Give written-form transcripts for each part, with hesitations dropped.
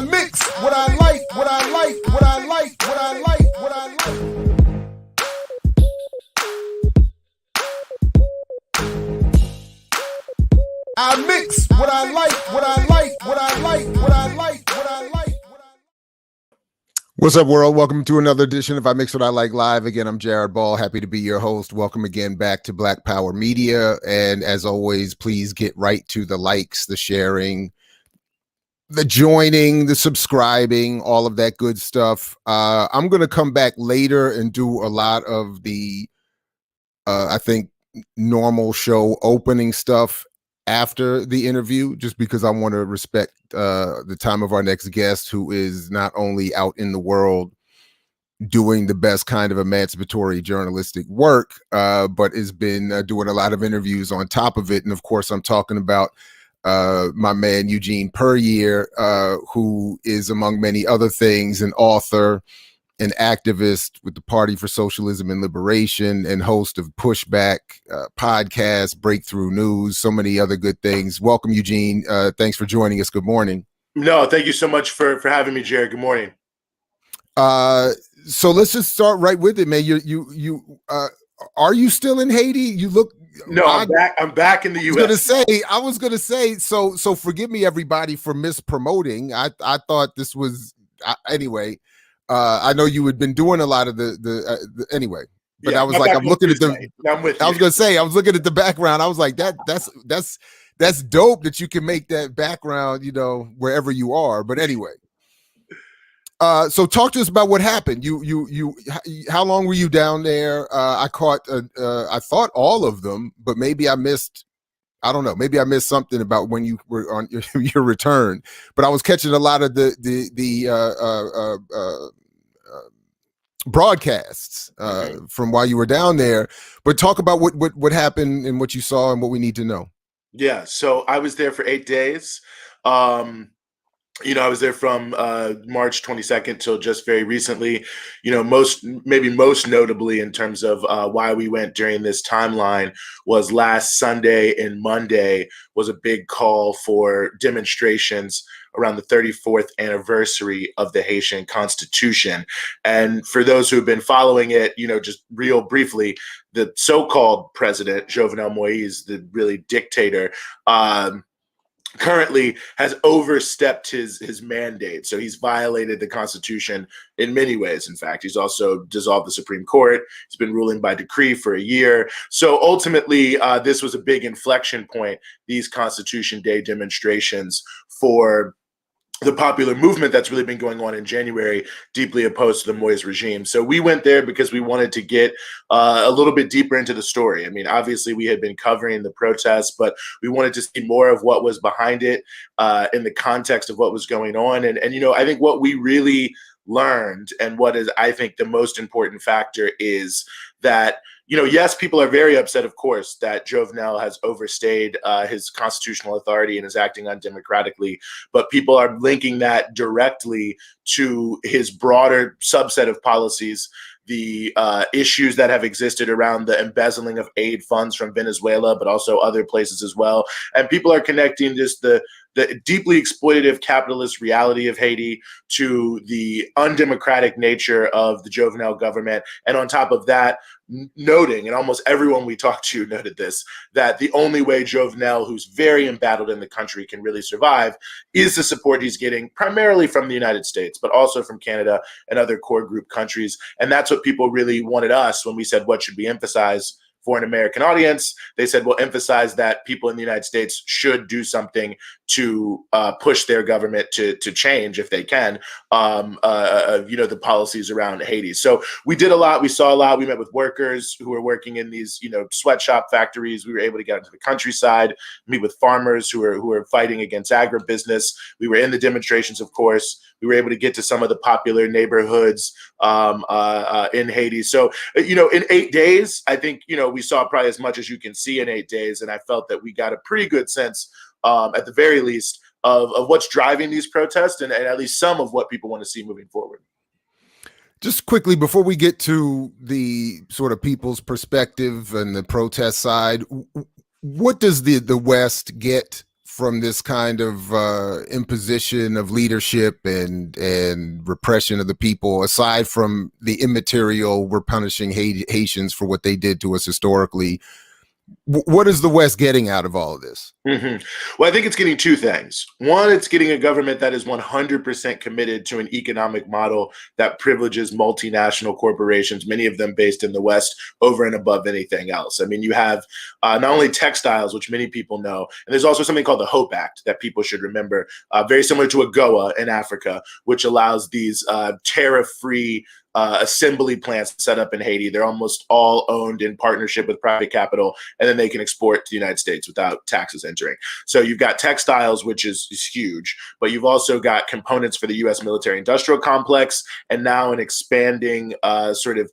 I mix what I like, what I like, what I like, what I like, what I like. I mix what I like, what I like, what I like, what I like, what I like. What's up, world? Welcome to another edition of I Mix What I Like Live. Again, I'm Jared Ball. Happy to be your host. Welcome again back to Black Power Media. And as always, please get right to the likes, the sharing, the joining, the subscribing, all of that good stuff. I'm going to come back later and do a lot of the, I think, normal show opening stuff after the interview, just because I want to respect the time of our next guest, who is not only out in the world doing the best kind of emancipatory journalistic work, but has been doing a lot of interviews on top of it. And of course, I'm talking about my man, Eugene Puryear, who is, among many other things, an author, an activist with the Party for Socialism and Liberation, and host of Pushback podcast, Breakthrough News, so many other good things. Welcome, Eugene. Thanks for joining us. Good morning. No, thank you so much for having me, Jared. Good morning. So let's just start right with it, man. Are you still in Haiti? You look. No, I'm back in the U.S. I was gonna say. So forgive me, everybody, for mispromoting. I thought this was anyway. I know you had been doing a lot of the anyway, but I was like, I'm looking at the. I'm with you. I was gonna say, I was looking at the background. I was like, that's dope that you can make that background, wherever you are. But anyway, so talk to us about what happened. How long were you down there? I caught, I thought all of them, but maybe I missed. I don't know. Maybe I missed something about when you were on your return. But I was catching a lot of the broadcasts from while you were down there. But talk about what happened and what you saw and what we need to know. Yeah. So I was there for 8 days. I was there from March 22nd till just very recently. Most notably in terms of why we went during this timeline was last Sunday and Monday was a big call for demonstrations around the 34th anniversary of the Haitian Constitution. And for those who have been following it, just real briefly, the so-called president, Jovenel Moïse, the really dictator, currently has overstepped his mandate. So he's violated the Constitution in many ways. In fact, he's also dissolved the Supreme Court. He's been ruling by decree for a year. So ultimately, this was a big inflection point, these Constitution Day demonstrations, for the popular movement that's really been going on in January, deeply opposed to the Moïse regime. So we went there because we wanted to get a little bit deeper into the story. I mean, obviously we had been covering the protests, but we wanted to see more of what was behind it in the context of what was going on. And I think what we really learned, and what is, I think, the most important factor, is that yes, people are very upset, of course, that Jovenel has overstayed his constitutional authority and is acting undemocratically. But people are linking that directly to his broader subset of policies, the issues that have existed around the embezzling of aid funds from Venezuela, but also other places as well. And people are connecting just the deeply exploitative capitalist reality of Haiti to the undemocratic nature of the Jovenel government. And on top of that, noting, and almost everyone we talked to noted this, that the only way Jovenel, who's very embattled in the country, can really survive is the support he's getting primarily from the United States, but also from Canada and other core group countries. And that's what people really wanted us when we said, what should we emphasize for an American audience? They said, well, emphasize that people in the United States should do something to push their government to change, if they can, the policies around Haiti. So we did a lot. We saw a lot. We met with workers who were working in these, sweatshop factories. We were able to get into the countryside, meet with farmers who are fighting against agribusiness. We were in the demonstrations, of course. We were able to get to some of the popular neighborhoods in Haiti. So, in 8 days, I think, we saw probably as much as you can see in 8 days. And I felt that we got a pretty good sense, at the very least, of what's driving these protests and at least some of what people want to see moving forward. Just quickly, before we get to the sort of people's perspective and the protest side, what does the West get from this kind of imposition of leadership and repression of the people, aside from the immaterial, we're punishing Haitians for what they did to us historically. What is the West getting out of all of this? Mm-hmm. Well, I think it's getting two things. One, it's getting a government that is 100% committed to an economic model that privileges multinational corporations, many of them based in the West, over and above anything else. I mean, you have not only textiles, which many people know, and there's also something called the Hope Act that people should remember, very similar to AGOA in Africa, which allows these tariff-free assembly plants set up in Haiti. They're almost all owned in partnership with private capital, and then they can export to the United States without taxes entering. So you've got textiles, which is huge, but you've also got components for the U.S. military industrial complex, and now an expanding sort of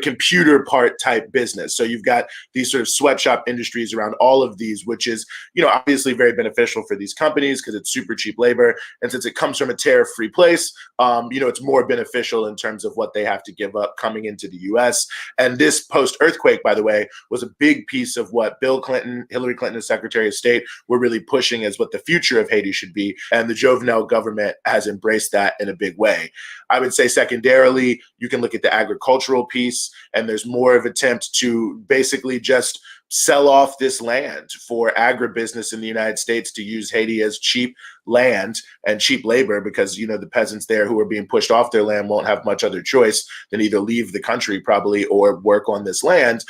computer part type business. So you've got these sort of sweatshop industries around all of these, which is, obviously very beneficial for these companies because it's super cheap labor. And since it comes from a tariff-free place, it's more beneficial in terms of what they have to give up coming into the US. And this post-earthquake, by the way, was a big piece of what Bill Clinton, Hillary Clinton as Secretary of State, were really pushing as what the future of Haiti should be. And the Jovenel government has embraced that in a big way. I would say secondarily, you can look at the agricultural piece, and there's more of an attempt to basically just sell off this land for agribusiness in the United States to use Haiti as cheap land and cheap labor because, the peasants there who are being pushed off their land won't have much other choice than either leave the country probably or work on this land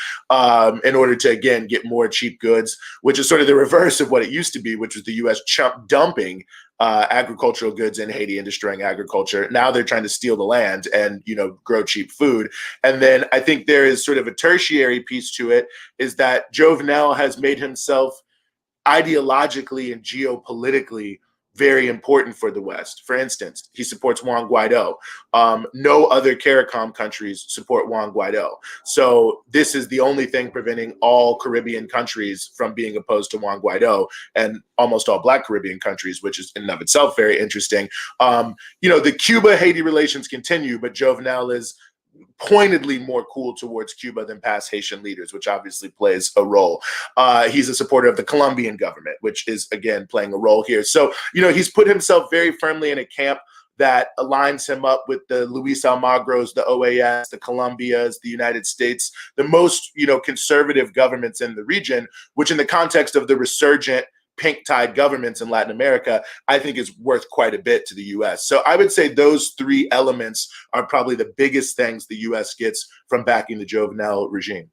in order to, again, get more cheap goods, which is sort of the reverse of what it used to be, which was the U.S. dumping agricultural goods in Haiti and destroying agriculture. Now they're trying to steal the land and, grow cheap food. And then I think there is sort of a tertiary piece to it, is that Jovenel has made himself ideologically and geopolitically very important for the West. For instance, he supports Juan Guaido. No other CARICOM countries support Juan Guaido. So this is the only thing preventing all Caribbean countries from being opposed to Juan Guaido, and almost all Black Caribbean countries, which is in and of itself very interesting. The Cuba-Haiti relations continue, but Jovenel is pointedly more cool towards Cuba than past Haitian leaders, which obviously plays a role. He's a supporter of the Colombian government, which is, again, playing a role here. So, he's put himself very firmly in a camp that aligns him up with the Luis Almagros, the OAS, the Colombias, the United States, the most, conservative governments in the region, which in the context of the resurgent pink-tide governments in Latin America, I think is worth quite a bit to the U.S. So I would say those three elements are probably the biggest things the U.S. gets from backing the Jovenel regime.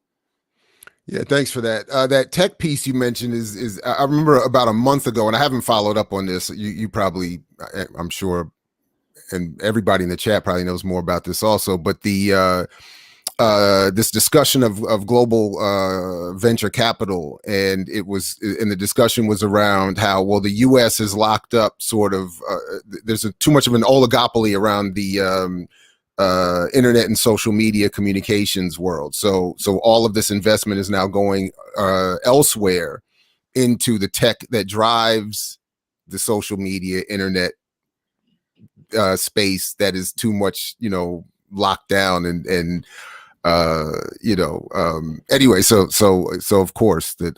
Yeah, thanks for that. That tech piece you mentioned is I remember about a month ago, and I haven't followed up on this. You probably, I'm sure, and everybody in the chat probably knows more about this also, but the this discussion of global venture capital, and the discussion was around how, well, the U.S. is locked up sort of, there's too much of an oligopoly around the internet and social media communications world. So all of this investment is now going elsewhere into the tech that drives the social media internet space that is too much, locked down and anyway, so of course that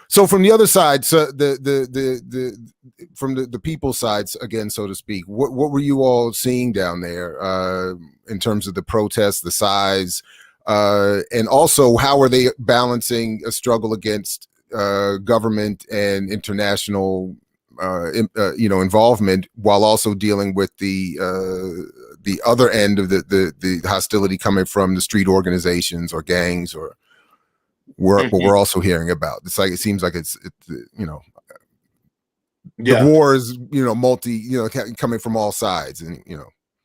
so from the other side, so from the people's sides again, so to speak, what were you all seeing down there in terms of the protests, the size, and also how are they balancing a struggle against government and international involvement while also dealing with the other end of the hostility coming from the street organizations or gangs or what we're also hearing about? It's like, it seems like it's the war is, coming from all sides, and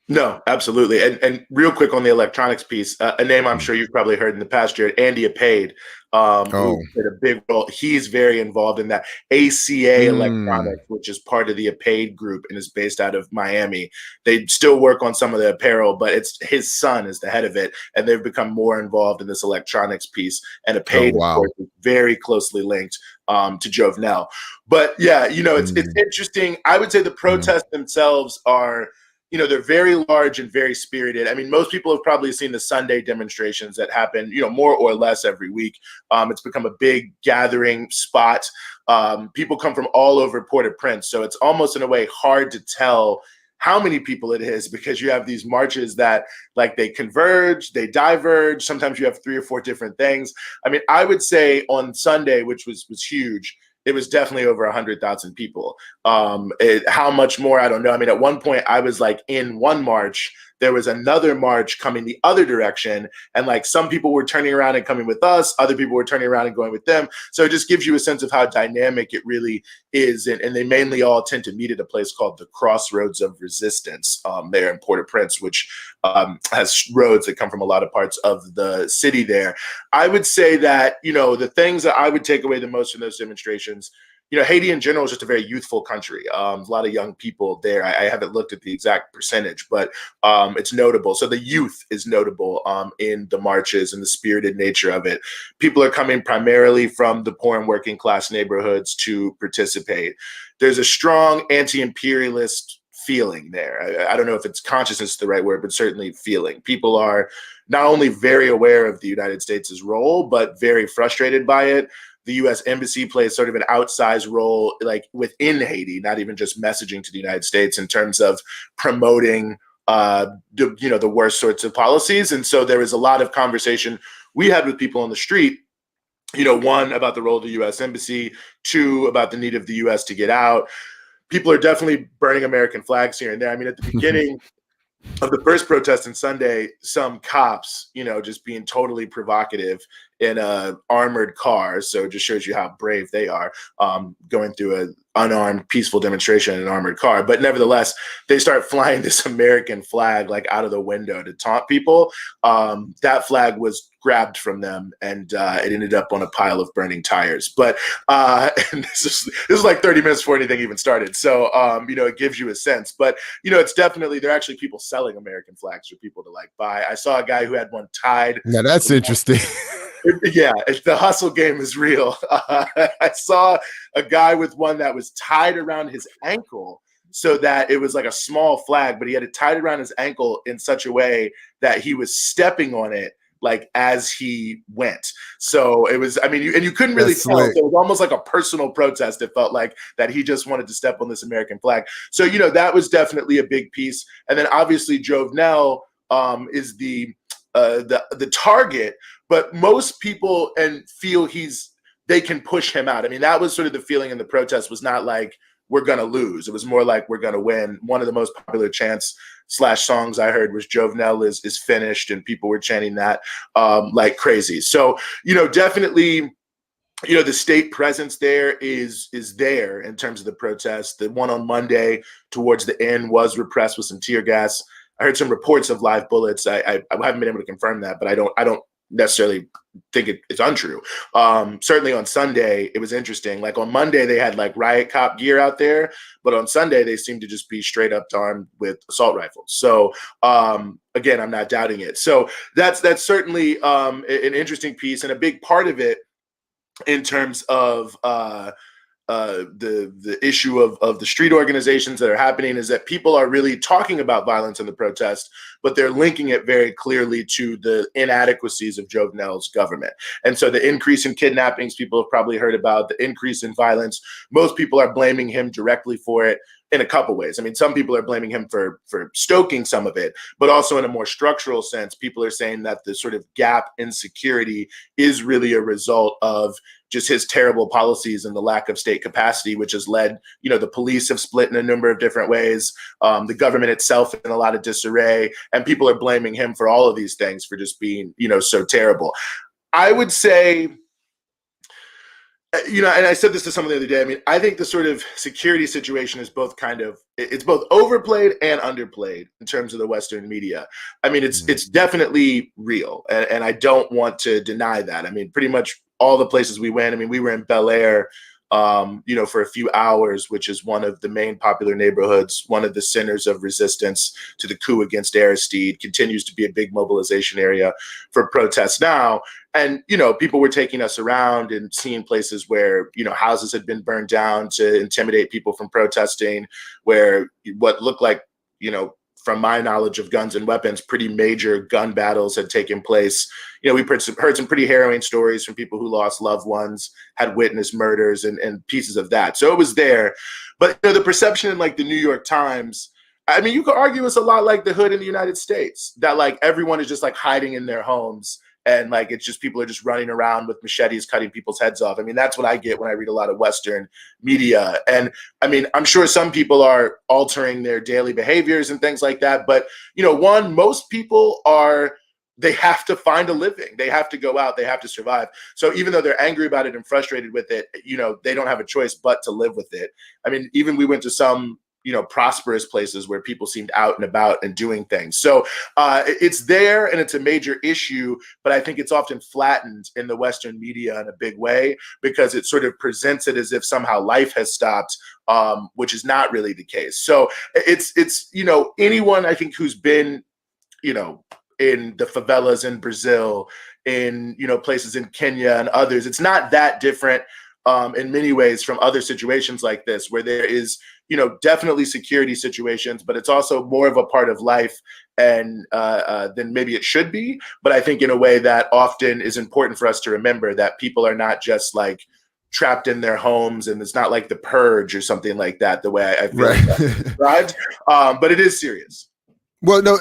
No, absolutely. And real quick on the electronics piece, a name I'm sure you've probably heard in the past, Jared, Andy Apade, who played a big role. He's very involved in that. ACA Electronics, which is part of the Apade group and is based out of Miami. They still work on some of the apparel, but it's his son is the head of it, and they've become more involved in this electronics piece. And Apade, of course, is very closely linked to Jovenel. But yeah, it's interesting. I would say the protests themselves are they're very large and very spirited. I mean, most people have probably seen the Sunday demonstrations that happen, more or less every week. It's become a big gathering spot. People come from all over Port-au-Prince, so it's almost in a way hard to tell how many people it is, because you have these marches that they converge, they diverge. Sometimes you have 3 or 4 different things. I mean, I would say on Sunday, which was huge, it was definitely over 100,000 people. How much more, I don't know. I mean, at one point I was in one march, there was another march coming the other direction, and some people were turning around and coming with us, other people were turning around and going with them. So it just gives you a sense of how dynamic it really is. And they mainly all tend to meet at a place called the Crossroads of Resistance there in Port-au-Prince, which has roads that come from a lot of parts of the city there. I would say that, the things that I would take away the most from those demonstrations, Haiti in general is just a very youthful country. A lot of young people there. I haven't looked at the exact percentage, but it's notable. So the youth is notable in the marches and the spirited nature of it. People are coming primarily from the poor and working class neighborhoods to participate. There's a strong anti-imperialist feeling there. I don't know if it's consciousness is the right word, but certainly feeling. People are not only very aware of the United States' role, but very frustrated by it. The U.S. Embassy plays sort of an outsized role within Haiti, not even just messaging to the United States in terms of promoting the worst sorts of policies. And so there was a lot of conversation we had with people on the street, one, about the role of the U.S. Embassy, 2, about the need of the U.S. to get out. People are definitely burning American flags here and there. I mean, at the beginning of the first protest on Sunday, some cops, just being totally provocative in a armored car. So it just shows you how brave they are, going through an unarmed, peaceful demonstration in an armored car. But nevertheless, they start flying this American flag out of the window to taunt people. That flag was grabbed from them, and it ended up on a pile of burning tires. But and this is 30 minutes before anything even started. So it gives you a sense. But it's definitely, there are actually people selling American flags for people to buy. I saw a guy who had one tied. Now that's interesting. Yeah, the hustle game is real. I saw a guy with one that was tied around his ankle, so that it was a small flag, but he had it tied around his ankle in such a way that he was stepping on it as he went. So it was, you couldn't really tell. So it was almost like a personal protest. It felt like that he just wanted to step on this American flag. So, that was definitely a big piece. And then obviously Vannell is the target, but most people feel they can push him out. I mean, that was sort of the feeling in the protest, was not we're going to lose. It was more we're going to win. One of the most popular chants / songs I heard was Vannell is finished, and people were chanting that like crazy. So, definitely, the state presence there is there in terms of the protest. The one on Monday towards the end was repressed with some tear gas. I heard some reports of live bullets. I haven't been able to confirm that, but I don't necessarily think it's untrue. Certainly on Sunday, it was interesting. On Monday, they had riot cop gear out there, but on Sunday, they seemed to just be straight up armed with assault rifles. So again, I'm not doubting it. So that's certainly an interesting piece, and a big part of it in terms of the issue of the street organizations that are happening is that people are really talking about violence in the protest, but they're linking it very clearly to the inadequacies of Vannell's government. And so the increase in kidnappings, people have probably heard about, the increase in violence, most people are blaming him directly for it in a couple ways. I mean, some people are blaming him for stoking some of it, but also in a more structural sense, people are saying that the sort of gap in security is really a result of just his terrible policies and the lack of state capacity, which has led, the police have split in a number of different ways, the government itself in a lot of disarray, and people are blaming him for all of these things for just being, so terrible. I would say, and I said this to someone the other day, I mean, I think the sort of security situation is both it's both overplayed and underplayed in terms of the Western media. I mean, it's definitely real, and I don't want to deny that. I mean, pretty much all the places we went, I mean, we were in Bel Air, for a few hours, which is one of the main popular neighborhoods, one of the centers of resistance to the coup against Aristide, continues to be a big mobilization area for protests now. And, people were taking us around and seeing places where, houses had been burned down to intimidate people from protesting, where what looked like, from my knowledge of guns and weapons, pretty major gun battles had taken place. We've heard some pretty harrowing stories from people who lost loved ones, had witnessed murders and pieces of that. So it was there. But the perception in like the New York Times, I mean, you could argue it's a lot like the hood in the United States, that like everyone is just like hiding in their homes. And like, it's just people are just running around with machetes, cutting people's heads off. I mean, that's what I get when I read a lot of Western media. And I mean, I'm sure some people are altering their daily behaviors and things like that. But, most people they have to find a living. They have to go out. They have to survive. So even though they're angry about it and frustrated with it, they don't have a choice but to live with it. I mean, even we went to some prosperous places where people seemed out and about and doing things. So it's there and it's a major issue, but I think it's often flattened in the Western media in a big way because it sort of presents it as if somehow life has stopped, which is not really the case. So it's anyone I think who's been, in the favelas in Brazil, in, places in Kenya and others, it's not that different in many ways from other situations like this, where there is, definitely security situations, but it's also more of a part of life and than maybe it should be. But I think in a way that often is important for us to remember that people are not just like trapped in their homes, and it's not like the purge or something like that, the way I feel right. like that's described. But it is serious. Well, no,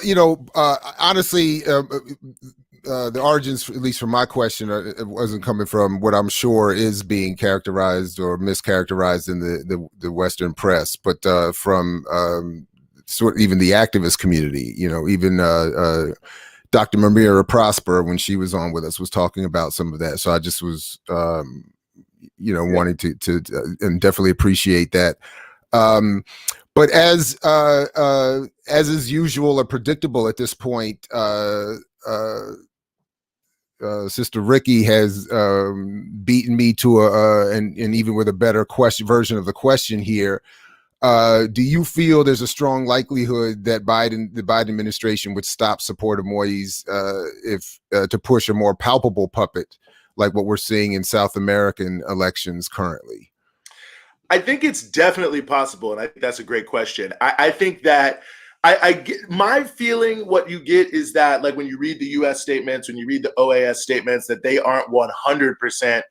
honestly, the origins, at least from my question, it wasn't coming from what I'm sure is being characterized or mischaracterized in the Western press, but from sort of even the activist community. Even Dr. Mamira Prosper, when she was on with us, was talking about some of that. So I just was, wanting to and definitely appreciate that. But as is usual or predictable at this point, Sister Ricky has beaten me to and even with a better version of the question here. Do you feel there's a strong likelihood that the Biden administration would stop support of Moise if to push a more palpable puppet like what we're seeing in South American elections currently? I think it's definitely possible, and I think that's a great question. I think that I get my feeling. What you get is that, like, when you read the U.S. statements, when you read the OAS statements, that they aren't 100%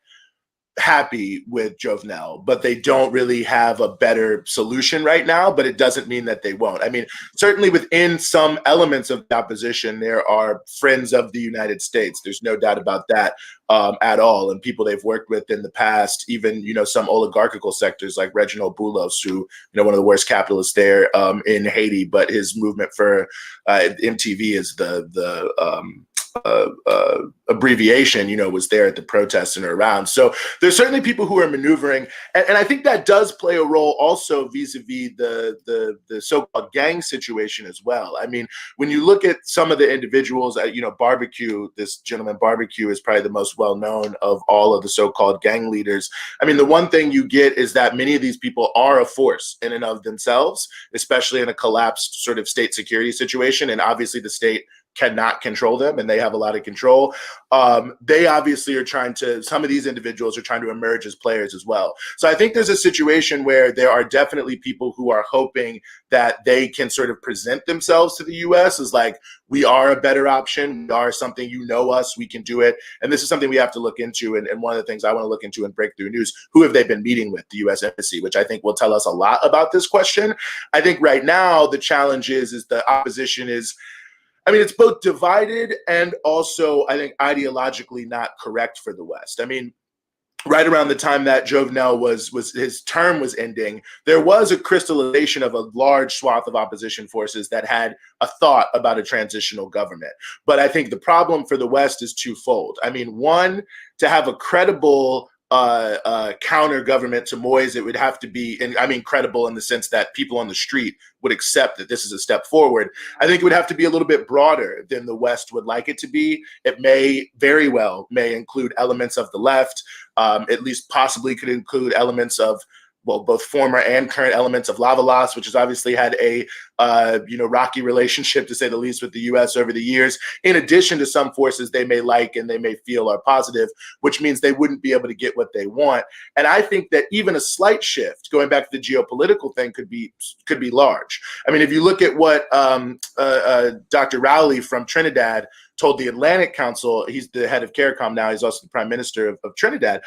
happy with Vannell, but they don't really have a better solution right now. But it doesn't mean that they won't. I mean, certainly within some elements of the opposition, there are friends of the United States. There's no doubt about that at all. And people they've worked with in the past, even, some oligarchical sectors like Reginald Boulos, who, one of the worst capitalists there in Haiti, but his movement for MTV is the abbreviation, was there at the protests and around. So there's certainly people who are maneuvering, and I think that does play a role also vis-a-vis the so-called gang situation as well. I mean, when you look at some of the individuals, Barbecue, this gentleman Barbecue is probably the most well-known of all of the so-called gang leaders. I mean, the one thing you get is that many of these people are a force in and of themselves, especially in a collapsed sort of state security situation. And obviously the state cannot control them, and they have a lot of control. They obviously some of these individuals are trying to emerge as players as well. So I think there's a situation where there are definitely people who are hoping that they can sort of present themselves to the U.S. as like, we are a better option. We are something, us, we can do it. And this is something we have to look into. And one of the things I want to look into in Breakthrough News, who have they been meeting with? The U.S. Embassy, which I think will tell us a lot about this question. I think right now the challenge is the opposition is, it's both divided and also, I think, ideologically not correct for the West. I mean, right around the time that Vannell was his term was ending, there was a crystallization of a large swath of opposition forces that had a thought about a transitional government. But I think the problem for the West is twofold. I mean, one, to have a credible counter government to Moise, it would have to be, and I mean credible in the sense that people on the street would accept that this is a step forward. I think it would have to be a little bit broader than the West would like it to be. It may very well include elements of the left, at least possibly could include elements of both former and current elements of Lavalas, which has obviously had a rocky relationship, to say the least, with the U.S. over the years, in addition to some forces they may like and they may feel are positive, which means they wouldn't be able to get what they want. And I think that even a slight shift, going back to the geopolitical thing, could be large. I mean, if you look at what Dr. Rowley from Trinidad told the Atlantic Council, he's the head of CARICOM now, he's also the prime minister of Trinidad,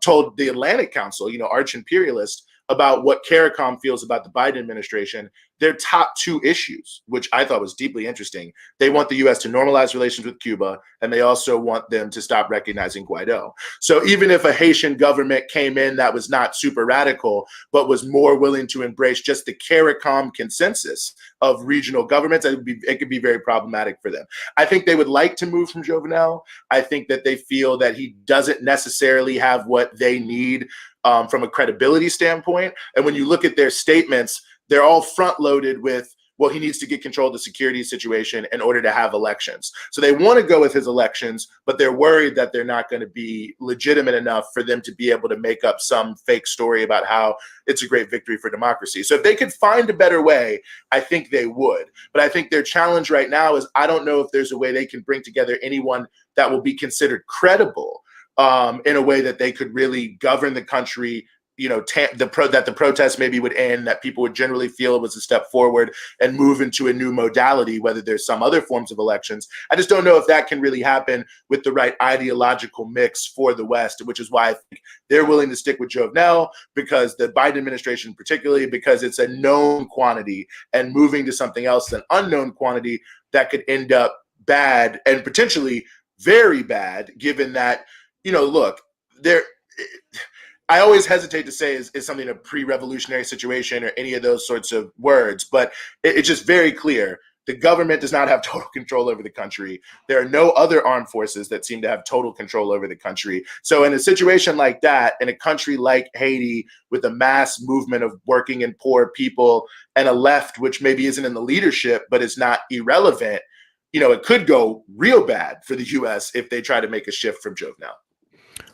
told the Atlantic Council, arch imperialist, about what CARICOM feels about the Biden administration, their top two issues, which I thought was deeply interesting. They want the U.S. to normalize relations with Cuba, and they also want them to stop recognizing Guaido. So even if a Haitian government came in that was not super radical, but was more willing to embrace just the CARICOM consensus of regional governments, it could be very problematic for them. I think they would like to move from Jovenel. I think that they feel that he doesn't necessarily have what they need from a credibility standpoint. And when you look at their statements, they're all front loaded with, well, he needs to get control of the security situation in order to have elections. So they want to go with his elections, but they're worried that they're not going to be legitimate enough for them to be able to make up some fake story about how it's a great victory for democracy. So if they could find a better way, I think they would. But I think their challenge right now is, I don't know if there's a way they can bring together anyone that will be considered credible in a way that they could really govern the country, that the protests maybe would end, that people would generally feel it was a step forward and move into a new modality, whether there's some other forms of elections. I just don't know if that can really happen with the right ideological mix for the West, which is why I think they're willing to stick with Jovenel, because the Biden administration, particularly because it's a known quantity, and moving to something else, an unknown quantity, that could end up bad and potentially very bad, given that, look, I always hesitate to say is something a pre-revolutionary situation or any of those sorts of words, but it's just very clear. The government does not have total control over the country. There are no other armed forces that seem to have total control over the country. So in a situation like that, in a country like Haiti, with a mass movement of working and poor people and a left, which maybe isn't in the leadership, but is not irrelevant, it could go real bad for the U.S. if they try to make a shift from Jovenel.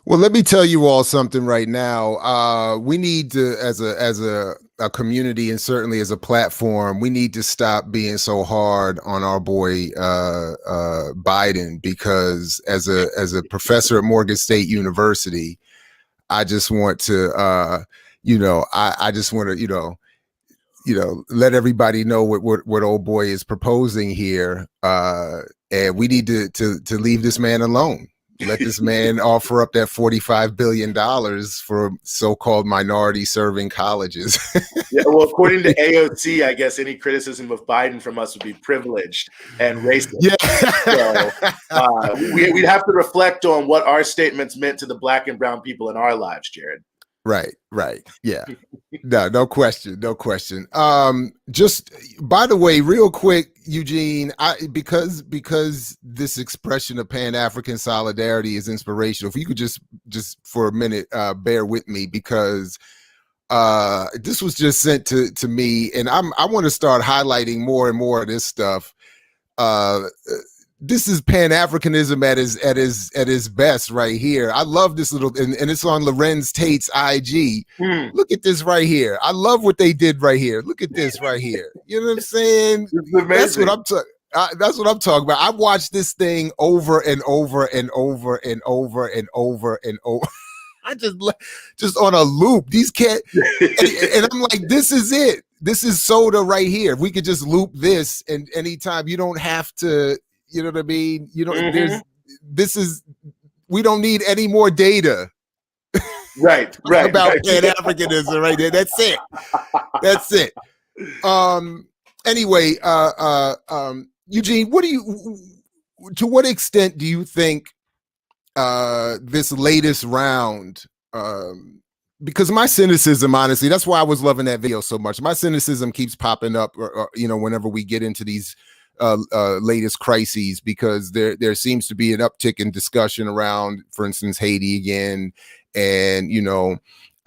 Well, let me tell you all something right now. We need to, as a community, and certainly as a platform, we need to stop being so hard on our boy Biden, because as a professor at Morgan State University, I just want to, I just want to, let everybody know what old boy is proposing here, and we need to leave this man alone. Let this man offer up that $45 billion for so-called minority-serving colleges. Yeah, well, according to AOC, I guess any criticism of Biden from us would be privileged and racist. Yeah. So we'd have to reflect on what our statements meant to the Black and brown people in our lives, Jared. Right. Yeah. No question. Just by the way, real quick, Eugene, because this expression of Pan-African solidarity is inspirational. If you could just for a minute, bear with me, because this was just sent to me, and I want to start highlighting more and more of this stuff. This is Pan-Africanism at his best right here. I love this little, and it's on Lorenz Tate's IG. Look at this right here. I love what they did right here. Look at this right here. You know what I'm saying? That's what I'm talking about. I've watched this thing over and over and over and over and over and over. I just on a loop. These can't, and I'm like, this is it. This is soda right here. If we could just loop this, and anytime, you don't have to. You know what I mean? We don't need any more data. Right. About Pan-Africanism right there. That's it. Anyway, Eugene, to what extent do you think this latest round, because my cynicism, honestly, that's why I was loving that video so much. My cynicism keeps popping up, whenever we get into these latest crises, because there seems to be an uptick in discussion around, for instance, Haiti again, and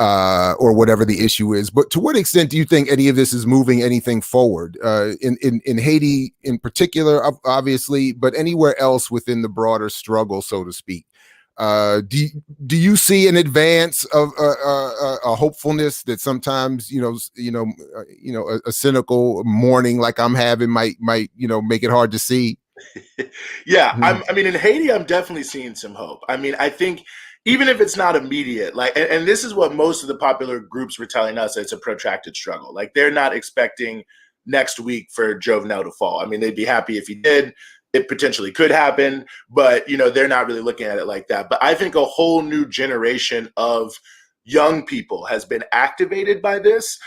or whatever the issue is. But to what extent do you think any of this is moving anything forward in Haiti in particular, obviously, but anywhere else within the broader struggle, so to speak? Do you see an advance of a hopefulness that sometimes a cynical morning like I'm having might make it hard to see? Yeah, I mean, in Haiti, I'm definitely seeing some hope. I mean, I think even if it's not immediate, like, and this is what most of the popular groups were telling us, it's a protracted struggle. Like, they're not expecting next week for Jovenel to fall. I mean, they'd be happy if he did. It potentially could happen, but they're not really looking at it like that. But I think a whole new generation of young people has been activated by this,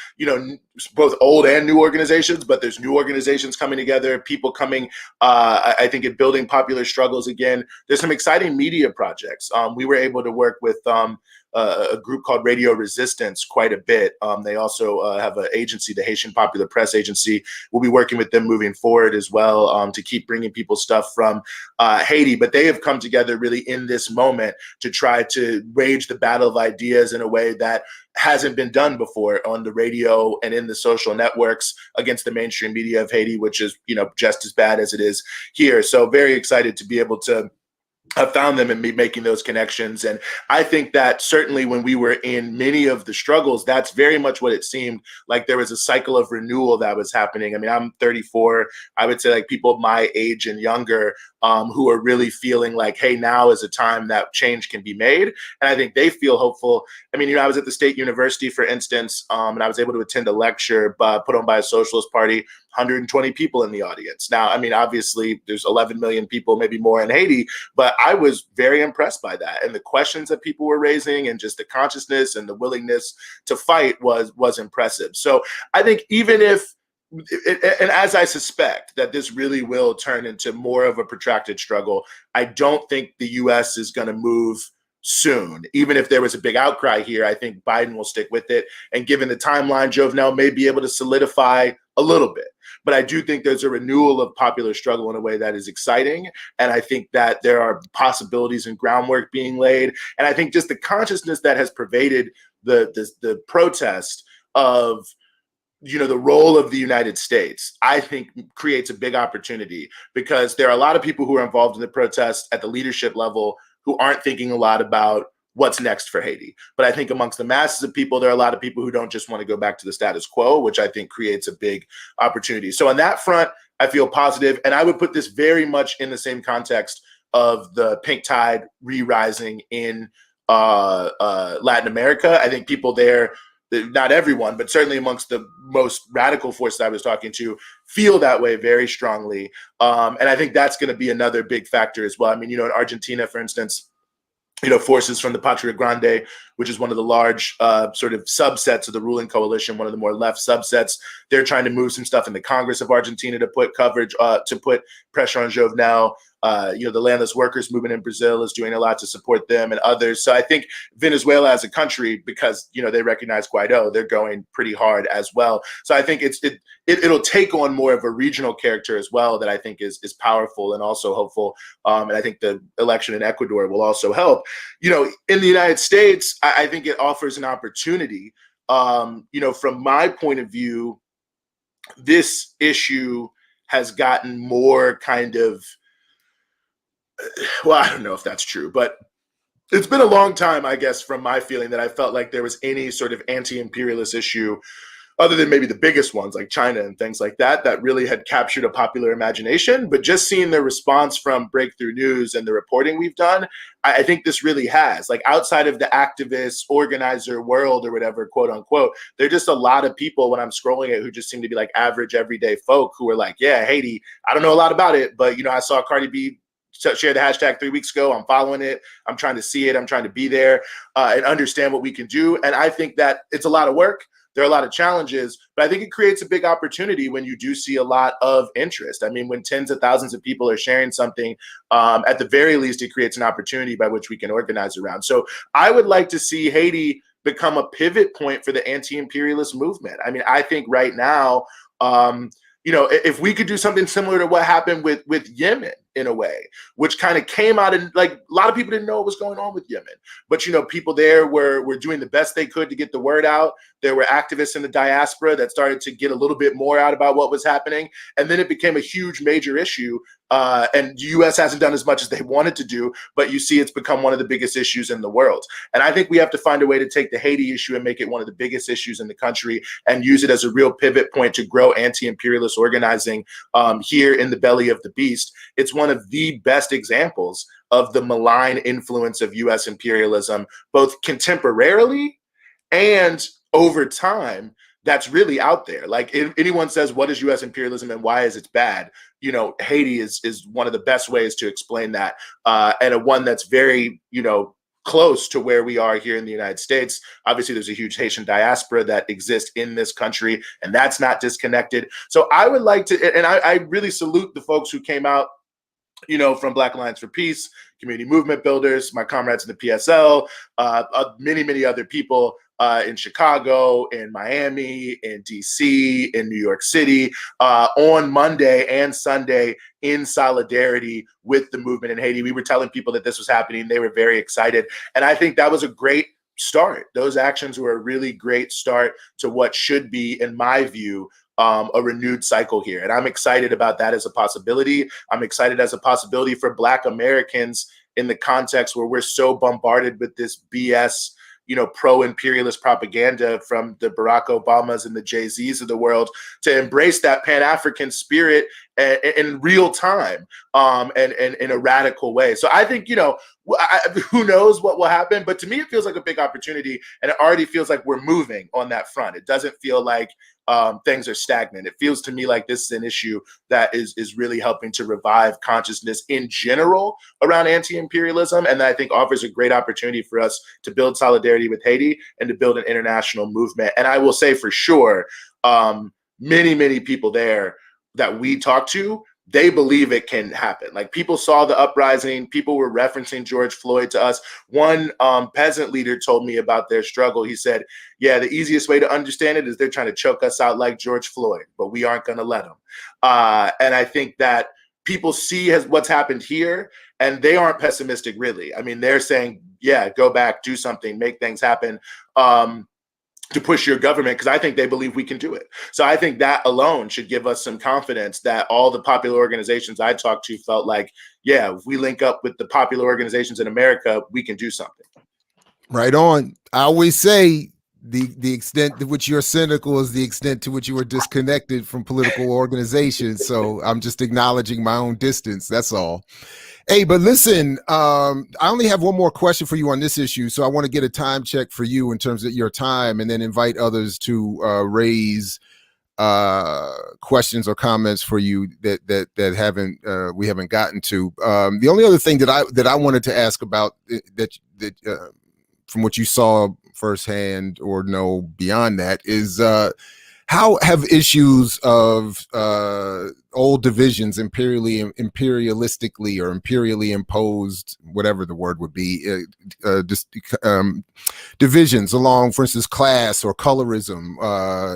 both old and new organizations, but there's new organizations coming together, people coming, I think, at building popular struggles again. There's some exciting media projects. We were able to work with a group called Radio Resistance quite a bit. They also have an agency, the Haitian Popular Press Agency. We'll be working with them moving forward as well, to keep bringing people stuff from Haiti. But they have come together really in this moment to try to wage the battle of ideas in a way that hasn't been done before on the radio and in the social networks against the mainstream media of Haiti, which is, just as bad as it is here. So very excited to be able to have found them and me making those connections. And I think that certainly when we were in many of the struggles, that's very much what it seemed like. There was a cycle of renewal that was happening. I mean, I'm 34. I would say like people my age and younger who are really feeling like, hey, now is a time that change can be made. And I think they feel hopeful. I mean, I was at the State University, for instance, and I was able to attend a lecture put on by a socialist party, 120 people in the audience. Now, I mean, obviously there's 11 million people, maybe more in Haiti, but I was very impressed by that. And the questions that people were raising and just the consciousness and the willingness to fight was impressive. So I think even if, and as I suspect that this really will turn into more of a protracted struggle, I don't think the U.S. is going to move soon. Even if there was a big outcry here, I think Biden will stick with it. And given the timeline, Jovenel may be able to solidify a little bit. But I do think there's a renewal of popular struggle in a way that is exciting. And I think that there are possibilities and groundwork being laid. And I think just the consciousness that has pervaded the protest of the role of the United States, I think creates a big opportunity, because there are a lot of people who are involved in the protest at the leadership level who aren't thinking a lot about what's next for Haiti. But I think amongst the masses of people, there are a lot of people who don't just want to go back to the status quo, which I think creates a big opportunity. So on that front, I feel positive. And I would put this very much in the same context of the pink tide re-rising in Latin America. I think people there, not everyone, but certainly amongst the most radical forces I was talking to, feel that way very strongly. And I think that's going to be another big factor as well. I mean, in Argentina, for instance, forces from the Patria Grande, which is one of the large sort of subsets of the ruling coalition, one of the more left subsets. They're trying to move some stuff in the Congress of Argentina to put coverage, to put pressure on Jovenel. The landless workers movement in Brazil is doing a lot to support them and others. So I think Venezuela as a country, because, they recognize Guaido, they're going pretty hard as well. So I think it'll take on more of a regional character as well that I think is powerful and also hopeful. And I think the election in Ecuador will also help. In the United States, I think it offers an opportunity. From my point of view, this issue has gotten more kind of, well, I don't know if that's true, but it's been a long time, I guess, from my feeling that I felt like there was any sort of anti-imperialist issue, other than maybe the biggest ones like China and things like that, that really had captured a popular imagination. But just seeing the response from Breakthrough News and the reporting we've done, I think this really has, like, outside of the activist organizer world or whatever, quote unquote, there are just a lot of people when I'm scrolling it who just seem to be like average everyday folk who are like, yeah, Haiti, I don't know a lot about it, but, I saw Cardi B share the hashtag 3 weeks ago. I'm following it. I'm trying to see it. I'm trying to be there and understand what we can do. And I think that it's a lot of work. There are a lot of challenges, but I think it creates a big opportunity when you do see a lot of interest. I mean, when tens of thousands of people are sharing something, at the very least, it creates an opportunity by which we can organize around. So I would like to see Haiti become a pivot point for the anti-imperialist movement. I mean, I think right now, if we could do something similar to what happened with Yemen, in a way, which kind of came out, and like a lot of people didn't know what was going on with Yemen. But, people there were doing the best they could to get the word out. There were activists in the diaspora that started to get a little bit more out about what was happening. And then it became a huge major issue. And the U.S. hasn't done as much as they wanted to do, but you see it's become one of the biggest issues in the world. And I think we have to find a way to take the Haiti issue and make it one of the biggest issues in the country and use it as a real pivot point to grow anti-imperialist organizing here in the belly of the beast. It's one of the best examples of the malign influence of U.S. imperialism, both contemporarily and over time, that's really out there. Like, if anyone says, what is U.S. imperialism and why is it bad? Haiti is one of the best ways to explain that, and a one that's very, close to where we are here in the United States. Obviously, there's a huge Haitian diaspora that exists in this country, and that's not disconnected. So I would like to, and I really salute the folks who came out, from Black Alliance for Peace, Community Movement Builders, my comrades in the PSL, many, many other people in Chicago, in Miami, in DC, in New York City, on Monday and Sunday in solidarity with the movement in Haiti. We were telling people that this was happening. They were very excited. And I think that was a great start. Those actions were a really great start to what should be, in my view, a renewed cycle here. And I'm excited about that as a possibility. I'm excited as a possibility for Black Americans in the context where we're so bombarded with this BS, pro-imperialist propaganda from the Barack Obamas and the Jay-Z's of the world, to embrace that Pan-African spirit in real time, and in a radical way. So I think, who knows what will happen, but to me, it feels like a big opportunity, and it already feels like we're moving on that front. It doesn't feel like things are stagnant. It feels to me like this is an issue that is really helping to revive consciousness in general around anti-imperialism, and that I think offers a great opportunity for us to build solidarity with Haiti and to build an international movement. And I will say for sure, many, many people there that we talk to, they believe it can happen. Like, people saw the uprising, people were referencing George Floyd to us. One peasant leader told me about their struggle. He said, yeah, the easiest way to understand it is they're trying to choke us out like George Floyd, but we aren't going to let them. And I think that people see what's happened here, and they aren't pessimistic, really. I mean, they're saying, yeah, go back, do something, make things happen. To push your government, because I think they believe we can do it. So I think that alone should give us some confidence that all the popular organizations I talked to felt like, yeah, if we link up with the popular organizations in America, we can do something. Right on. I always say the extent to which you're cynical is the extent to which you are disconnected from political organizations. So I'm just acknowledging my own distance. That's all. Hey, but listen, I only have one more question for you on this issue. So I want to get a time check for you in terms of your time, and then invite others to raise questions or comments for you that haven't we haven't gotten to. The only other thing that I wanted to ask about that from what you saw firsthand or know beyond that is how have issues of old divisions, imperialistically or imperially imposed, whatever the word would be, divisions along, for instance, class or colorism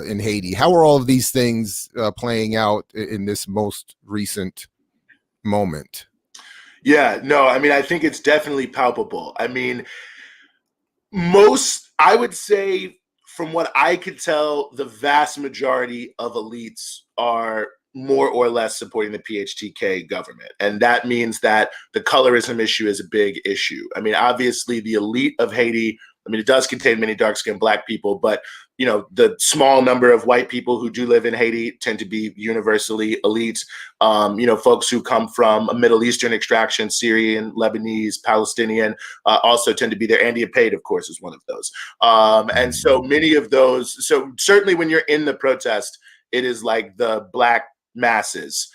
in Haiti, how are all of these things playing out in this most recent moment? Yeah, no, I mean, I think it's definitely palpable. I mean, I would say, from what I could tell, the vast majority of elites are more or less supporting the PHTK government. And that means that the colorism issue is a big issue. I mean, obviously, the elite of Haiti, I mean, it does contain many dark-skinned Black people, but the small number of white people who do live in Haiti tend to be universally elite. Folks who come from a Middle Eastern extraction, Syrian, Lebanese, Palestinian, also tend to be there. Andy Apate, of course, is one of those. And so many of those, so certainly when you're in the protest, it is like the Black masses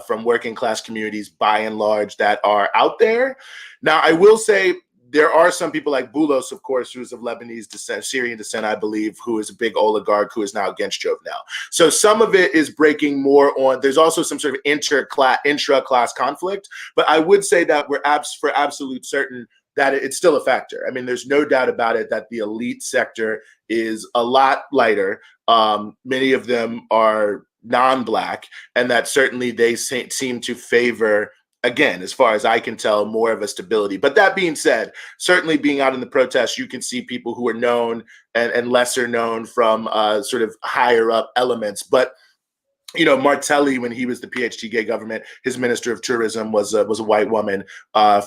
from working class communities, by and large, that are out there. Now, I will say, there are some people like Boulos, of course, who's of Lebanese descent, Syrian descent, I believe, who is a big oligarch who is now against Jovenel. So some of it is breaking more on, there's also some sort of intra-class conflict, but I would say that we're for absolute certain that it's still a factor. I mean, there's no doubt about it that the elite sector is a lot lighter. Many of them are non-Black, and that certainly they seem to favor again, as far as I can tell, more of a stability. But that being said, certainly being out in the protests, you can see people who are known and lesser known from sort of higher up elements. But Martelli, when he was the PhD gay government, his minister of tourism was a white woman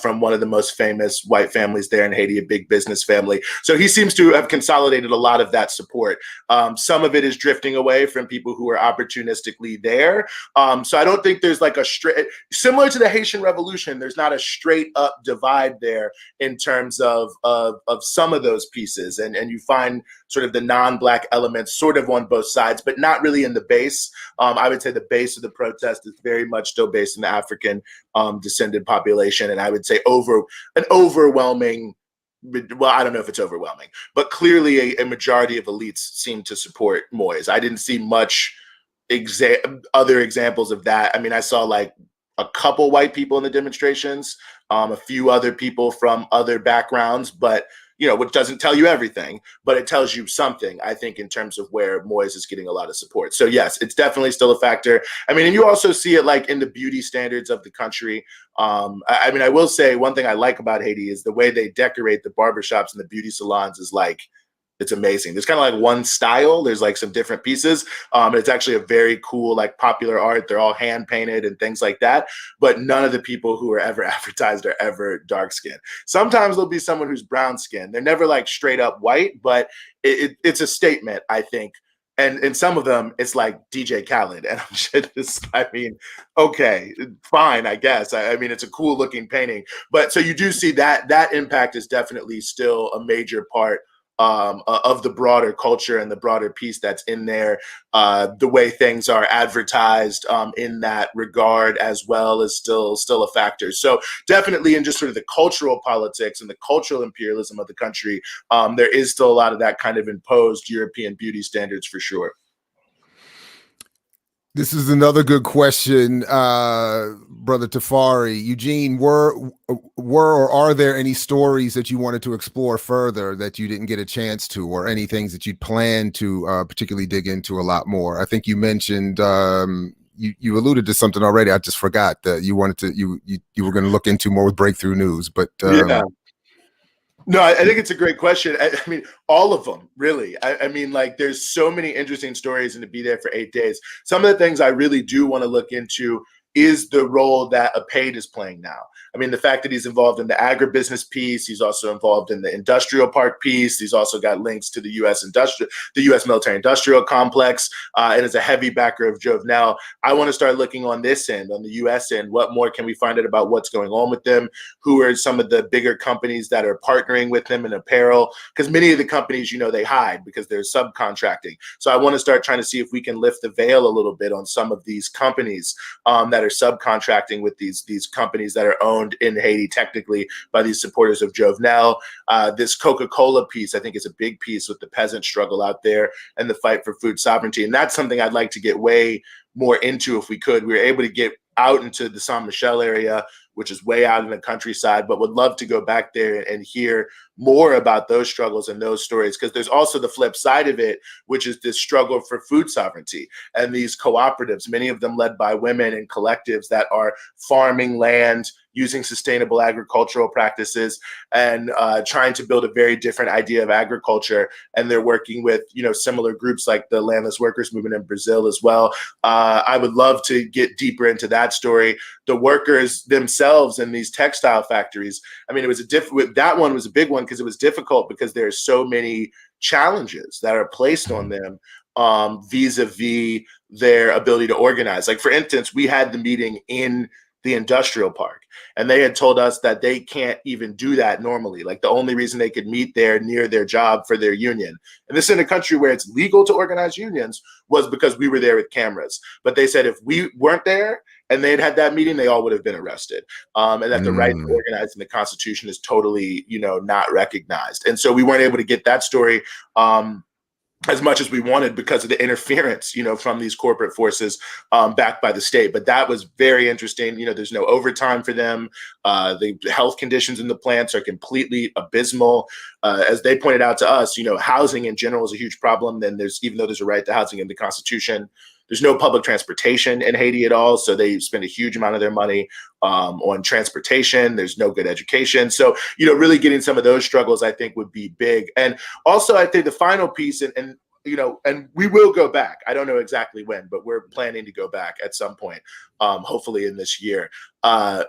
from one of the most famous white families there in Haiti, a big business family. So he seems to have consolidated a lot of that support. Some of it is drifting away from people who are opportunistically there. So I don't think there's like a straight, similar to the Haitian Revolution, there's not a straight up divide there in terms of some of those pieces. And you find sort of the non-Black elements sort of on both sides, but not really in the base. I would say the base of the protest is very much still based in the African descended population. And I would say an overwhelming, well, I don't know if it's overwhelming, but clearly a majority of elites seem to support Moise. I didn't see much other examples of that. I mean, I saw like a couple white people in the demonstrations, a few other people from other backgrounds, but which doesn't tell you everything, but it tells you something, I think, in terms of where Moise is getting a lot of support. So yes, it's definitely still a factor. I mean, and you also see it like in the beauty standards of the country. I mean, I will say one thing I like about Haiti is the way they decorate the barbershops and the beauty salons is like, it's amazing. There's kind of like one style. There's like some different pieces. It's actually a very cool, like popular art. They're all hand painted and things like that. But none of the people who are ever advertised are ever dark skinned. Sometimes there'll be someone who's brown skinned. They're never like straight up white, but it's a statement, I think. And in some of them, it's like DJ Khaled. And I'm just, I mean, okay, fine, I guess. I mean, it's a cool looking painting. But so you do see that impact is definitely still a major part of the broader culture and the broader piece that's in there. The way things are advertised in that regard as well is still a factor. So definitely in just sort of the cultural politics and the cultural imperialism of the country, there is still a lot of that kind of imposed European beauty standards for sure. This is another good question, Brother Tafari. Eugene, were or are there any stories that you wanted to explore further that you didn't get a chance to, or any things that you'd planned to particularly dig into a lot more? I think you mentioned you alluded to something already. I just forgot that you wanted to you were going to look into more with breakthrough news, but yeah. No, I think it's a great question. I mean, all of them, really. I mean, like, there's so many interesting stories, and to be there for 8 days. Some of the things I really do want to look into is the role that Apade is playing now. I mean, the fact that he's involved in the agribusiness piece, he's also involved in the industrial park piece. He's also got links to the U.S. military industrial complex, and is a heavy backer of Vannell. I want to start looking on this end, on the U.S. end. What more can we find out about what's going on with them? Who are some of the bigger companies that are partnering with them in apparel? Because many of the companies, they hide because they're subcontracting. So I want to start trying to see if we can lift the veil a little bit on some of these companies that are subcontracting with these companies that are owned in Haiti technically by these supporters of Vannell. This Coca-Cola piece, I think, is a big piece with the peasant struggle out there and the fight for food sovereignty. And that's something I'd like to get way more into if we could. We were able to get out into the Saint Michel area, which is way out in the countryside, but would love to go back there and hear more about those struggles and those stories, because there's also the flip side of it, which is this struggle for food sovereignty and these cooperatives, many of them led by women and collectives that are farming land, using sustainable agricultural practices, and trying to build a very different idea of agriculture. And they're working with, similar groups like the Landless Workers Movement in Brazil as well. I would love to get deeper into that story. The workers themselves in these textile factories. I mean, that one was a big one because it was difficult because there are so many challenges that are placed on them vis-a-vis their ability to organize. Like, for instance, we had the meeting in the industrial park, and they had told us that they can't even do that normally. Like, the only reason they could meet there near their job for their union, and this in a country where it's legal to organize unions, was because we were there with cameras. But they said if we weren't there and they'd had that meeting, they all would have been arrested. And that the right to organize in the Constitution is totally, not recognized. And so we weren't able to get that story as much as we wanted because of the interference, from these corporate forces backed by the state. But that was very interesting. There's no overtime for them. The health conditions in the plants are completely abysmal. As they pointed out to us, housing in general is a huge problem. Then even though there's a right to housing in the Constitution, There's no public transportation in Haiti at all, so they spend a huge amount of their money on transportation. There's no good education. So, really getting some of those struggles, I think, would be big. And also, I think the final piece, and we will go back. I don't know exactly when, but we're planning to go back at some point, hopefully in this year,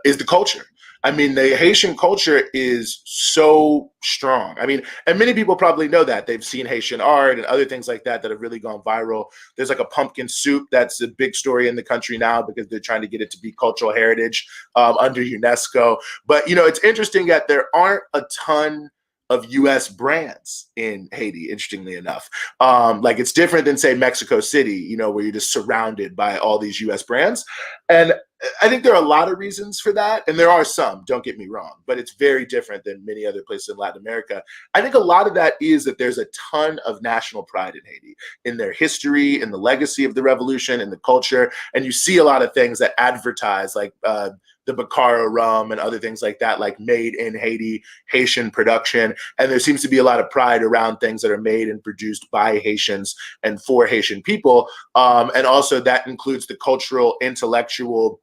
is the culture. I mean, the Haitian culture is so strong. I mean, and many people probably know that. They've seen Haitian art and other things like that have really gone viral. There's like a pumpkin soup that's a big story in the country now because they're trying to get it to be cultural heritage under UNESCO. But, it's interesting that there aren't a ton of U.S. brands in Haiti, interestingly enough. Like it's different than, say, Mexico City, where you're just surrounded by all these U.S. brands. And I think there are a lot of reasons for that. And there are some, don't get me wrong, but it's very different than many other places in Latin America. I think a lot of that is that there's a ton of national pride in Haiti, in their history, in the legacy of the revolution, in the culture. And you see a lot of things that advertise, like the Baccara rum and other things like that, like made in Haiti, Haitian production. And there seems to be a lot of pride around things that are made and produced by Haitians and for Haitian people. And also that includes the cultural, intellectual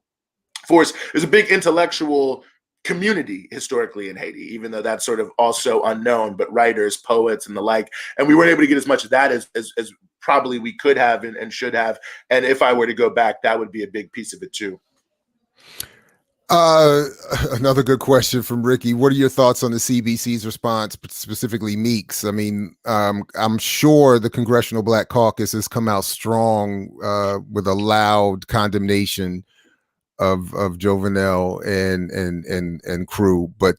force. There's a big intellectual community historically in Haiti, even though that's sort of also unknown, but writers, poets, and the like. And we weren't able to get as much of that as probably we could have and should have. And if I were to go back, that would be a big piece of it too. Another good question from Ricky. What are your thoughts on the CBC's response, specifically Meeks? I mean, I'm sure the Congressional Black Caucus has come out strong with a loud condemnation of Vannell and crew. But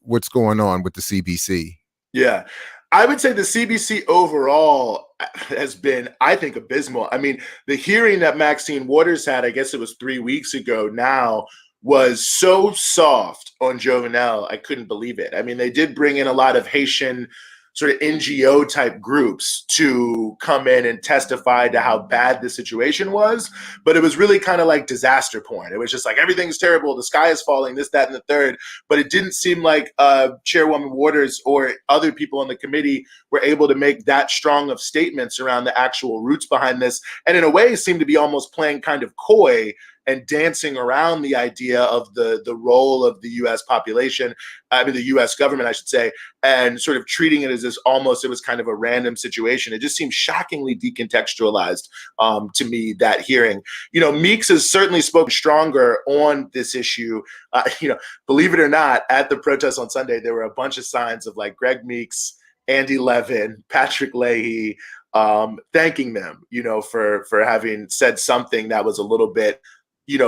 what's going on with the CBC? Yeah, I would say the CBC overall has been, I think, abysmal. I mean, the hearing that Maxine Waters had, I guess it was 3 weeks ago now, was so soft on Vannell. I couldn't believe it. I mean, they did bring in a lot of Haitian sort of NGO type groups to come in and testify to how bad the situation was. But it was really kind of like disaster porn. It was just like, everything's terrible. The sky is falling, this, that, and the third. But it didn't seem like Chairwoman Waters or other people on the committee were able to make that strong of statements around the actual roots behind this. And in a way, seemed to be almost playing kind of coy and dancing around the idea of the role of the U.S. population, the U.S. government, I should say, and sort of treating it as this almost, it was kind of a random situation. It just seemed shockingly decontextualized to me, that hearing. Meeks has certainly spoken stronger on this issue. Believe it or not, at the protest on Sunday, there were a bunch of signs of like Greg Meeks, Andy Levin, Patrick Leahy, thanking them, for having said something that was a little bit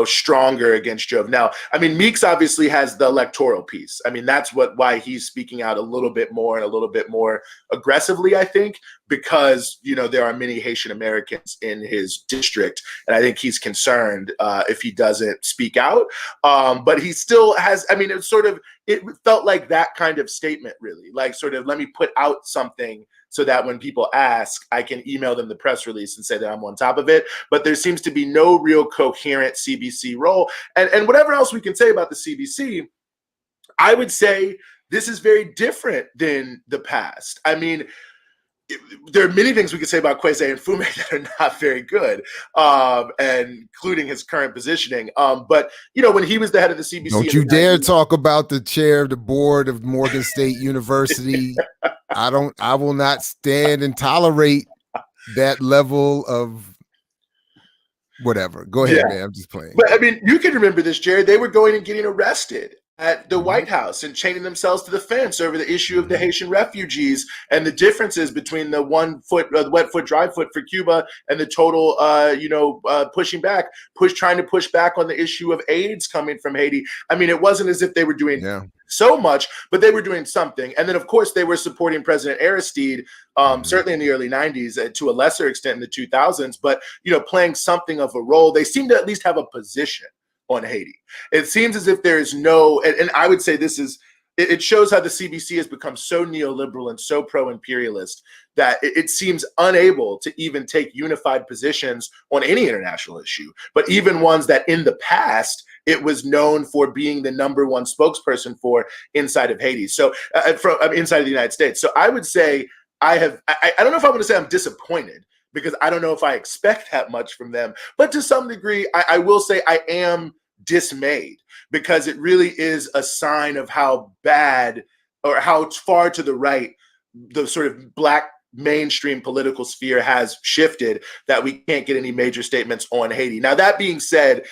stronger against Jove. Now, I mean, Meeks obviously has the electoral piece. I mean, that's why he's speaking out a little bit more and a little bit more aggressively, I think, because, there are many Haitian Americans in his district. And I think he's concerned if he doesn't speak out. But he still has, I mean, it felt like that kind of statement, really, like sort of, let me put out something so that when people ask, I can email them the press release and say that I'm on top of it. But there seems to be no real coherent CBC role. And whatever else we can say about the CBC, I would say this is very different than the past. I mean, there are many things we could say about Kwesi and Fume that are not very good, and including his current positioning. But, when he was the head of the CBC. Don't you dare talk about the chair of the board of Morgan State University. I will not stand and tolerate that level of whatever. Go ahead, man. I'm just playing. But I mean, you can remember this, Jared. They were going and getting arrested at the White House and chaining themselves to the fence over the issue of the Haitian refugees and the differences between the wet foot, dry foot for Cuba and the total, trying to push back on the issue of AIDS coming from Haiti. I mean, it wasn't as if they were doing so much, but they were doing something. And then, of course, they were supporting President Aristide, certainly in the early 90s, to a lesser extent in the 2000s, but, playing something of a role. They seem to at least have a position on Haiti. It seems as if there is no, and I would say it shows how the CBC has become so neoliberal and so pro-imperialist that it seems unable to even take unified positions on any international issue, but even ones that in the past it was known for being the number one spokesperson for inside of Haiti. So inside of the United States. So I would say I don't know if I want to say I'm disappointed, because I don't know if I expect that much from them. But to some degree, I will say I am dismayed, because it really is a sign of how bad or how far to the right the sort of Black mainstream political sphere has shifted, that we can't get any major statements on Haiti. Now, that being said,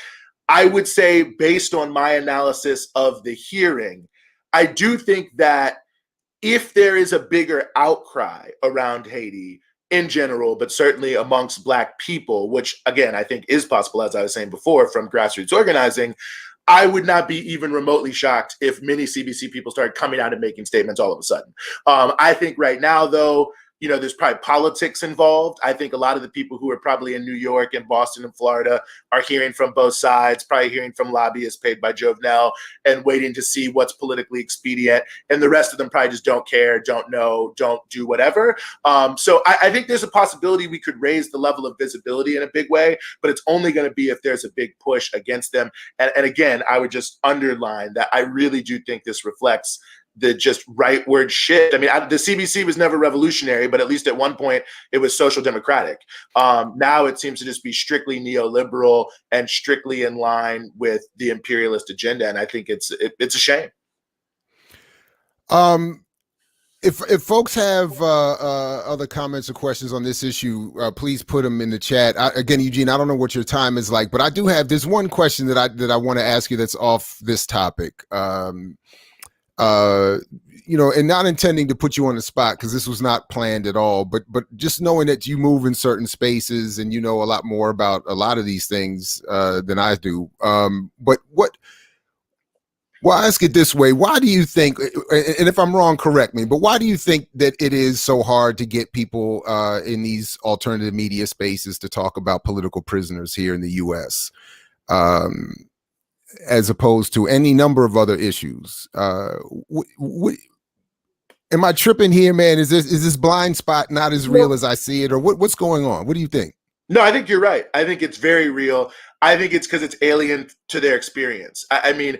I would say, based on my analysis of the hearing, I do think that if there is a bigger outcry around Haiti in general, but certainly amongst Black people, which again, I think is possible, as I was saying before, from grassroots organizing, I would not be even remotely shocked if many CBC people started coming out and making statements all of a sudden. I think right now, though, there's probably politics involved. I think a lot of the people who are probably in New York and Boston and Florida are hearing from both sides, probably hearing from lobbyists paid by Vannell and waiting to see what's politically expedient. And the rest of them probably just don't care, don't know, don't do whatever. So I think there's a possibility we could raise the level of visibility in a big way, but it's only going to be if there's a big push against them. And again, I would just underline that I really do think this reflects the just rightward shit. I mean, the CBC was never revolutionary, but at least at one point it was social democratic. Now it seems to just be strictly neoliberal and strictly in line with the imperialist agenda. And I think it's a shame. If folks have other comments or questions on this issue, please put them in the chat. Again, Eugene, I don't know what your time is like, but there's one question that I want to ask you that's off this topic. And not intending to put you on the spot, because this was not planned at all, but just knowing that you move in certain spaces and you know a lot more about a lot of these things than I do. Well, I'll ask it this way. Why do you think, and if I'm wrong, correct me, but why do you think that it is so hard to get people in these alternative media spaces to talk about political prisoners here in the U.S., as opposed to any number of other issues? Am I tripping here, man? Is this blind spot not as real as I see it, or what's going on? What do you think? No, I think you're right. I think it's very real. I think it's because it's alien to their experience. I mean,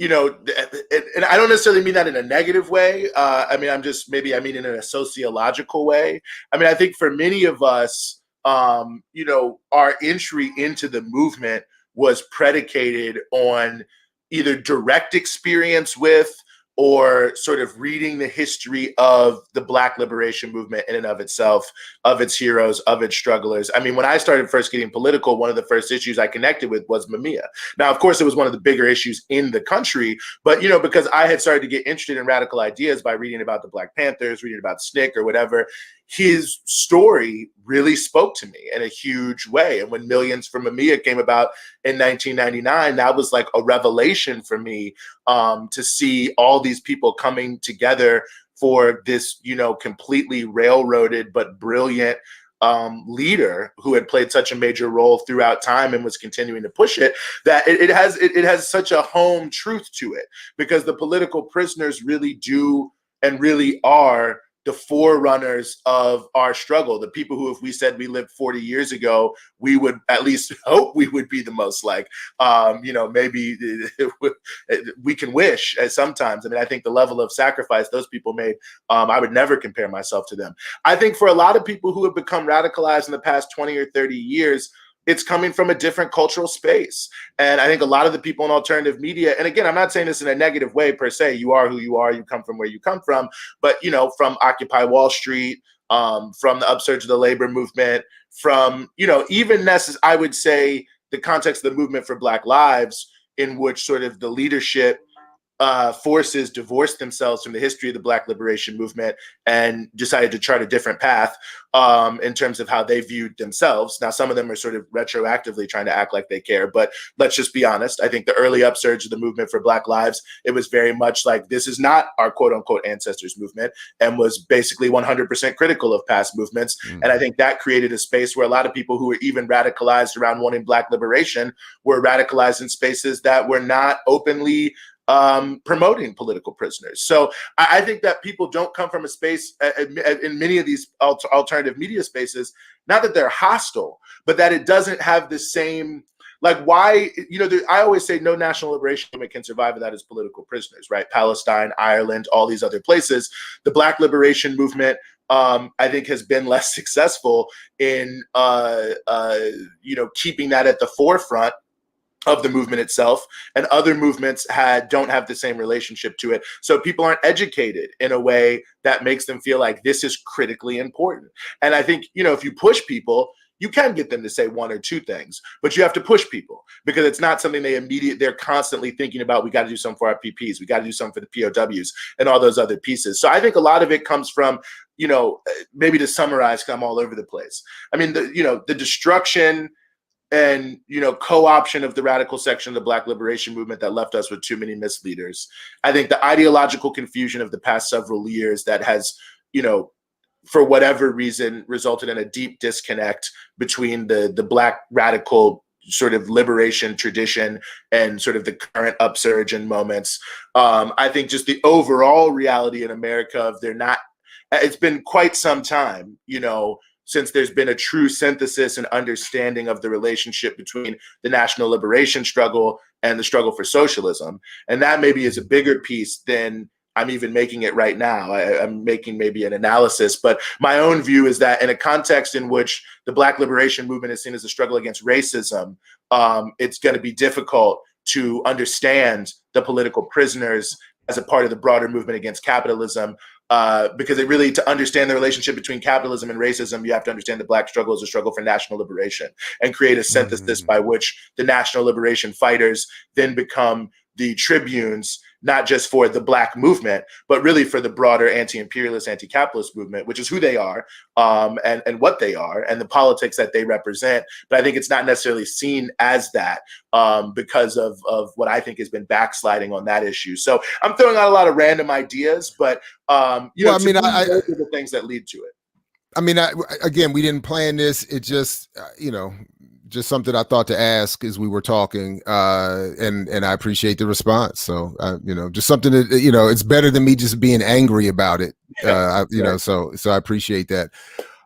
and I don't necessarily mean that in a negative way. I mean in a sociological way. I mean, I think for many of us, our entry into the movement was predicated on either direct experience with or sort of reading the history of the Black liberation movement in and of itself, of its heroes, of its strugglers. I mean, when I started first getting political, one of the first issues I connected with was Mamiya. Now, of course, it was one of the bigger issues in the country, but, because I had started to get interested in radical ideas by reading about the Black Panthers, reading about SNCC or whatever, his story really spoke to me in a huge way. And when Millions for Mamiya came about in 1999, that was like a revelation for me, to see all these people coming together for this, completely railroaded but brilliant leader who had played such a major role throughout time and was continuing to push it, that it has such a home truth to it, because the political prisoners really do and really are the forerunners of our struggle. The people who, if we said we lived 40 years ago, we would at least hope we would be the most like, maybe we can wish sometimes. I mean, I think the level of sacrifice those people made, I would never compare myself to them. I think for a lot of people who have become radicalized in the past 20 or 30 years, it's coming from a different cultural space. And I think a lot of the people in alternative media, and again, I'm not saying this in a negative way per se, you are who you are, you come from where you come from, but, from Occupy Wall Street, from the upsurge of the labor movement, from, even I would say the context of the movement for Black Lives, in which sort of the leadership forces divorced themselves from the history of the Black liberation movement and decided to chart a different path in terms of how they viewed themselves. Now, some of them are sort of retroactively trying to act like they care, but let's just be honest. I think the early upsurge of the movement for Black Lives, it was very much like, this is not our quote unquote ancestors movement, and was basically 100% critical of past movements. And I think that created a space where a lot of people who were even radicalized around wanting Black liberation were radicalized in spaces that were not openly promoting political prisoners. So I think that people don't come from a space in many of these alternative media spaces, not that they're hostile, but that it doesn't have the same, like, why, I always say no national liberation movement can survive without its political prisoners, right? Palestine, Ireland, all these other places. The Black liberation movement I think has been less successful in keeping that at the forefront of the movement itself, and other movements don't have the same relationship to it. So people aren't educated in a way that makes them feel like this is critically important. And I think, if you push people, you can get them to say one or two things, but you have to push people because it's not something they're constantly thinking about. We got to do something for our PPs. We got to do something for the POWs and all those other pieces. So I think a lot of it comes from, maybe to summarize, because I'm all over the place. I mean, the destruction and co-option of the radical section of the Black liberation movement that left us with too many misleaders. I think the ideological confusion of the past several years that has, for whatever reason, resulted in a deep disconnect between the Black radical sort of liberation tradition and sort of the current upsurge in moments. I think just the overall reality in America of it's been quite some time, since there's been a true synthesis and understanding of the relationship between the national liberation struggle and the struggle for socialism. And that maybe is a bigger piece than I'm even making it right now. I'm making maybe an analysis, but my own view is that in a context in which the Black liberation movement is seen as a struggle against racism, it's going to be difficult to understand the political prisoners as a part of the broader movement against capitalism. Because to understand the relationship between capitalism and racism, you have to understand the Black struggle as a struggle for national liberation and create a synthesis by which the national liberation fighters then become the tribunes, not just for the Black movement, but really for the broader anti-imperialist, anti-capitalist movement, which is who they are and what they are and the politics that they represent. But I think it's not necessarily seen as that because of what I think has been backsliding on that issue. So I'm throwing out a lot of random ideas, but those are the things that lead to it. I mean, again, we didn't plan this. It just, just something I thought to ask as we were talking, and I appreciate the response. So, just something that, it's better than me just being angry about it. So I appreciate that.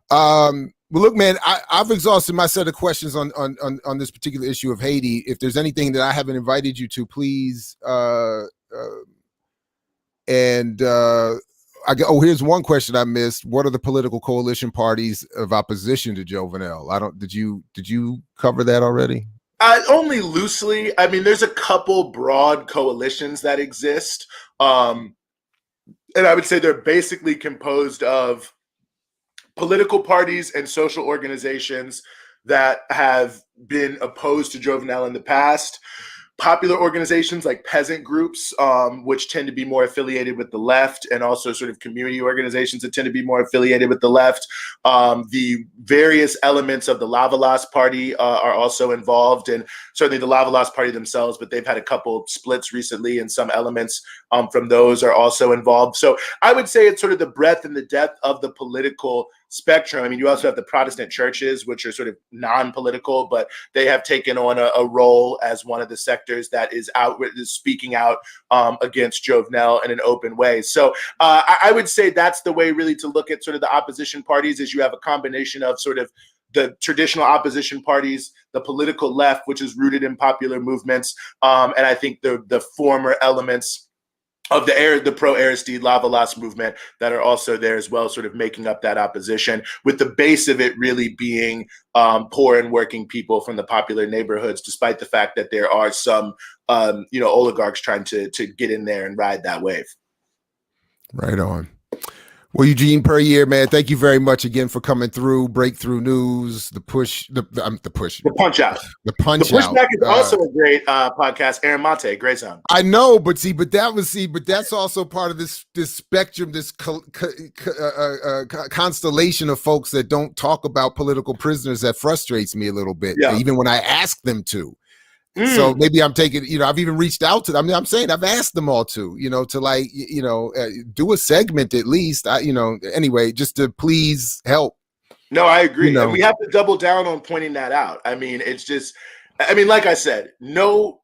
Well, look, man, I've exhausted my set of questions on this particular issue of Haiti. If there's anything that I haven't invited you to, please. Here's one question I missed. What are the political coalition parties of opposition to Joe Vannell? Did you cover that already? Only loosely. I mean, there's a couple broad coalitions that exist. And I would say they're basically composed of political parties and social organizations that have been opposed to Joe Vannell in the past. Popular organizations like peasant groups, which tend to be more affiliated with the left, and also sort of community organizations that tend to be more affiliated with the left. The various elements of the Lavalas Party are also involved, and certainly the Lavalas Party themselves, but they've had a couple splits recently, and some elements from those are also involved. So I would say it's sort of the breadth and the depth of the political spectrum. I mean, you also have the Protestant churches, which are sort of non-political, but they have taken on a role as one of the sectors that is speaking out against Joe Vannell in an open way. So I would say that's the way really to look at sort of the opposition parties, is you have a combination of sort of the traditional opposition parties, the political left, which is rooted in popular movements, and I think the former elements of the pro-Aristide Lavalas movement that are also there as well, sort of making up that opposition, with the base of it really being poor and working people from the popular neighborhoods, despite the fact that there are some oligarchs trying to get in there and ride that wave. Right on. Well, Eugene Puryear, man, thank you very much again for coming through. Breakthrough News, the Punchout. The Punchout. The Pushback is also a great podcast. Aaron Mate, great sound. I know, but that's also part of this spectrum, this constellation of folks that don't talk about political prisoners. That frustrates me a little bit, even when I ask them to. So maybe I'm taking, I've even reached out to them. I mean, I'm saying I've asked them all to do a segment at least, anyway, just to please help. No, I agree. And we have to double down on pointing that out. I mean, it's just, like I said, what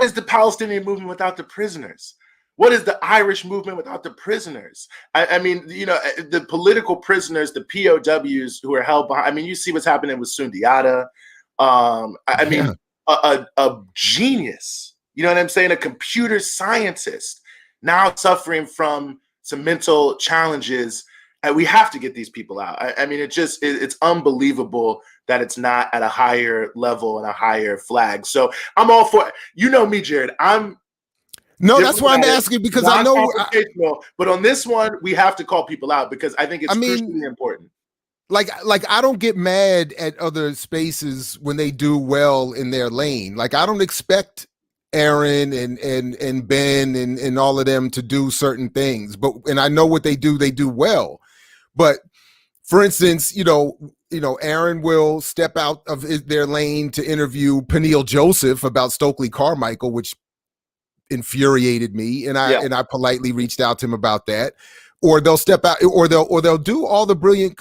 is the Palestinian movement without the prisoners? What is the Irish movement without the prisoners? I mean, the political prisoners, the POWs who are held behind. I mean, you see what's happening with Sundiata. A genius, you know what I'm saying? A computer scientist now suffering from some mental challenges And we have to get these people out. I mean, it's unbelievable that it's not at a higher level and a higher flag. So I'm all for it. You know me, Jared. No, that's why I'm asking, because I know. But on this one, we have to call people out because I think it's crucially important. Like I don't get mad at other spaces when they do well in their lane. Like I don't expect Aaron and Ben and all of them to do certain things, and I know what they do well. But for instance, Aaron will step out of their lane to interview Peniel Joseph about Stokely Carmichael, which infuriated me, and I politely reached out to him about that. Or they'll step out, or they'll do all the brilliant,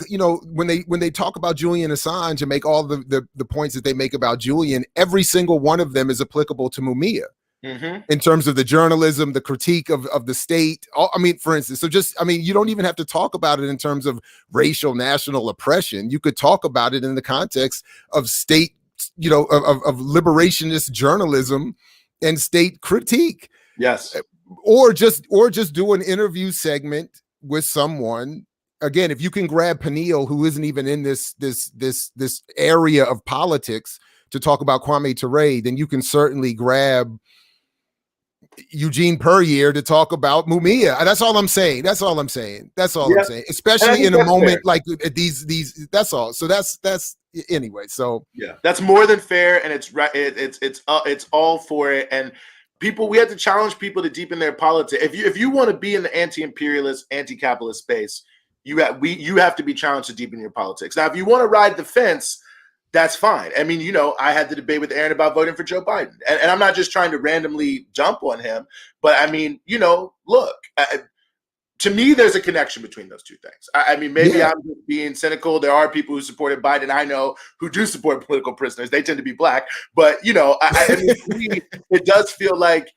when they talk about Julian Assange and make all the points that they make about Julian, every single one of them is applicable to Mumia. In terms of the journalism, the critique of the state. I mean, for instance, you don't even have to talk about it in terms of racial national oppression. You could talk about it in the context of state, of liberationist journalism and state critique. Yes. Or just do an interview segment with someone. Again, if you can grab Peniel, who isn't even in this area of politics, to talk about Kwame Ture, then you can certainly grab Eugene Puryear to talk about Mumia. That's all I'm saying. I'm saying. Especially in a moment like these. That's all. So that's anyway. So yeah, that's more than fair, and it's right. It's all for it. And people, we have to challenge people to deepen their politics. If you want to be in the anti-imperialist, anti-capitalist space, you have to be challenged to deepen your politics. Now, if you want to ride the fence, that's fine. I mean, I had the debate with Aaron about voting for Joe Biden. And I'm not just trying to randomly jump on him, but I mean, look, to me, there's a connection between those two things. I mean, maybe I'm just being cynical. There are people who supported Biden, I know, who do support political prisoners. They tend to be Black. But, I mean, to me, it does feel like,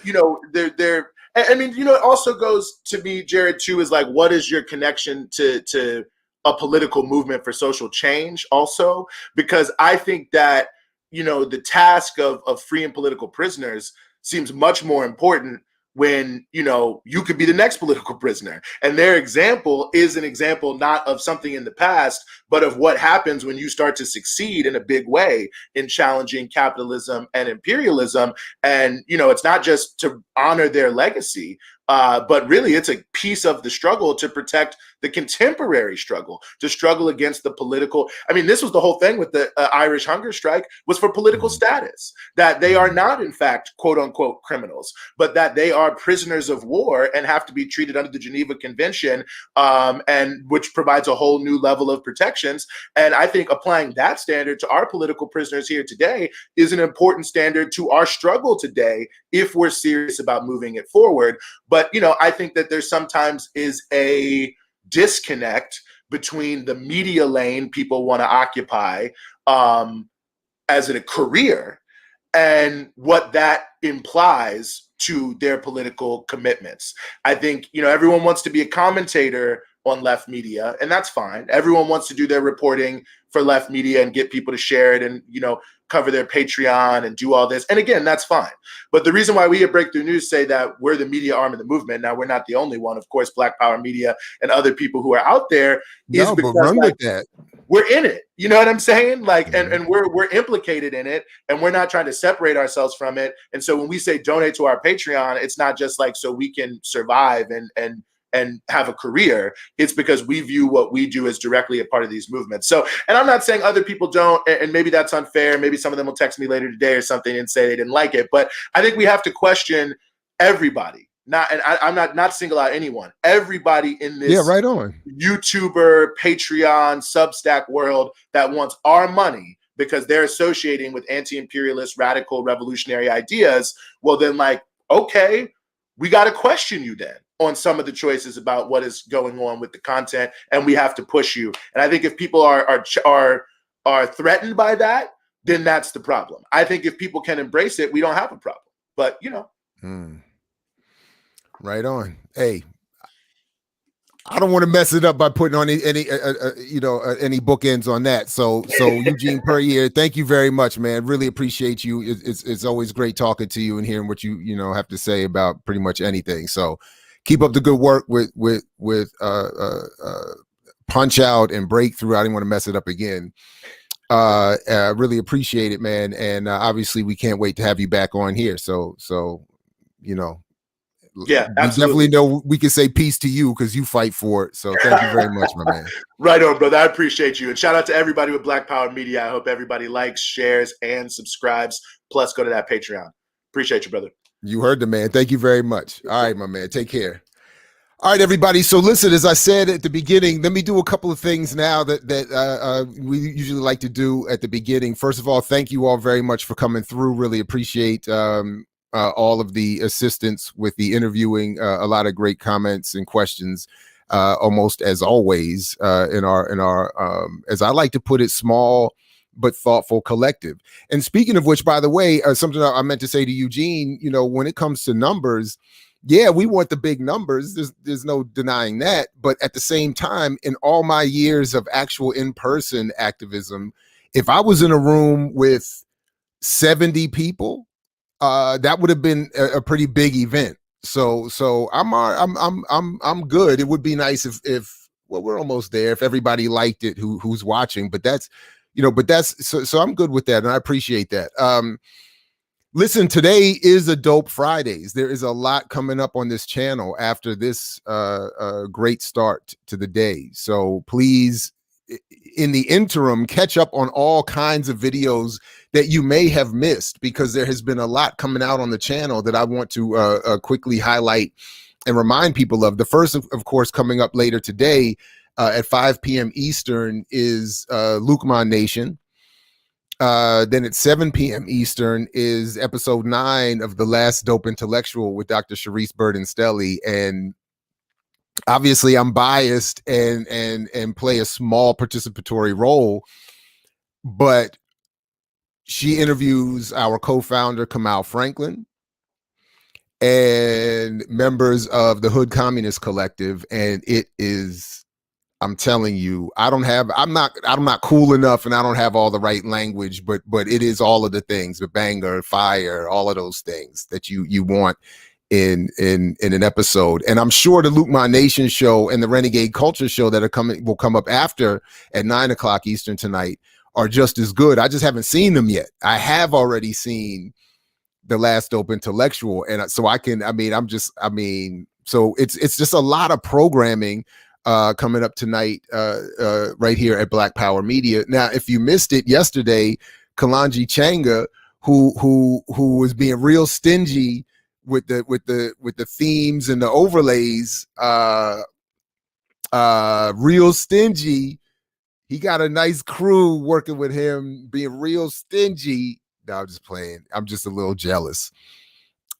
they're I mean, it also goes to me, Jared, too, is like, what is your connection to a political movement for social change also? Because I think that, the task of freeing political prisoners seems much more important when, you could be the next political prisoner. And their example is an example not of something in the past, but of what happens when you start to succeed in a big way in challenging capitalism and imperialism. And, it's not just to honor their legacy, but really it's a piece of the struggle to protect the contemporary struggle, to struggle against the political. I mean, this was the whole thing with the Irish hunger strike, was for political status, that they are not, in fact, quote unquote, criminals, but that they are prisoners of war and have to be treated under the Geneva Convention, and which provides a whole new level of protections. And I think applying that standard to our political prisoners here today is an important standard to our struggle today if we're serious about moving it forward. But, I think that there sometimes is a disconnect between the media lane people want to occupy as a career and what that implies to their political commitments. I think, everyone wants to be a commentator on left media, and that's fine. Everyone wants to do their reporting for left media and get people to share it and, cover their Patreon and do all this. And again, that's fine. But the reason why we at Breakthrough News say that we're the media arm of the movement, now we're not the only one, of course, Black Power Media and other people who are out there, is because with that. We're in it. You know what I'm saying? Like, and we're implicated in it, and we're not trying to separate ourselves from it. And so when we say donate to our Patreon, it's not just like so we can survive and have a career. It's because we view what we do as directly a part of these movements. So, and I'm not saying other people don't, and maybe that's unfair. Maybe some of them will text me later today or something and say they didn't like it. But I think we have to question everybody. I'm not single out anyone. Everybody in this YouTuber, Patreon, Substack world that wants our money because they're associating with anti-imperialist, radical, revolutionary ideas. Well, then, okay, we got to question you then on some of the choices about what is going on with the content, and we have to push you. And I think if people are threatened by that, then that's the problem. I think if people can embrace it, we don't have a problem. But Right on. Hey, I don't want to mess it up by putting on any bookends on that. So Eugene Puryear, thank you very much, man. Really appreciate you. It's always great talking to you and hearing what you have to say about pretty much anything. So keep up the good work with Punchout and Breakthrough. I didn't want to mess it up again. Really appreciate it, man. And obviously we can't wait to have you back on here. So, you know, yeah, we absolutely. definitely know we can say peace to you because you fight for it. So thank you very much, my man. Right on, brother. I appreciate you. And shout out to everybody with Black Power Media. I hope everybody likes, shares, and subscribes. Plus, go to that Patreon. Appreciate you, brother. You heard the man. Thank you very much. All right, my man. Take care. All right, everybody. So listen, as I said at the beginning, let me do a couple of things now that we usually like to do at the beginning. First of all, thank you all very much for coming through. Really appreciate all of the assistance with the interviewing. A lot of great comments and questions, almost as always in our as I like to put it, small but thoughtful collective. And speaking of which, by the way, something I meant to say to Eugene, you know, when it comes to numbers, yeah, we want the big numbers. There's no denying that. But at the same time, in all my years of actual in-person activism, if I was in a room with 70 people, that would have been a pretty big event. So I'm good. It would be nice if well, we're almost there. If everybody liked it, who's watching, but that's, you know, but that's so I'm good with that, and I appreciate that. Listen, today is a Dope Fridays. There is a lot coming up on this channel after this great start to the day. So please, in the interim, catch up on all kinds of videos that you may have missed, because there has been a lot coming out on the channel that I want to quickly highlight and remind people of. The first, of course, coming up later today at 5 p.m. Eastern is Lukman Nation. Then at 7 p.m. Eastern is episode 9 of The Last Dope Intellectual with Dr. Sharice Burden-Stelly. And obviously I'm biased and play a small participatory role, but she interviews our co-founder, Kamau Franklin, and members of the Hood Communist Collective. And it is, I'm telling you, I'm not cool enough, and I don't have all the right language, but it is all of the things, the banger, fire, all of those things that you want in an episode. And I'm sure the Lukman Nation show and the Renegade Culture show that will come up after at 9 o'clock Eastern tonight are just as good. I just haven't seen them yet. I have already seen The Last Dope Intellectual, and so so it's just a lot of programming coming up tonight right here at Black Power Media. Now, if you missed it yesterday, Kalanji Changa, who was being real stingy with the themes and the overlays, real stingy. He got a nice crew working with him, being real stingy. No, I'm just playing. I'm just a little jealous.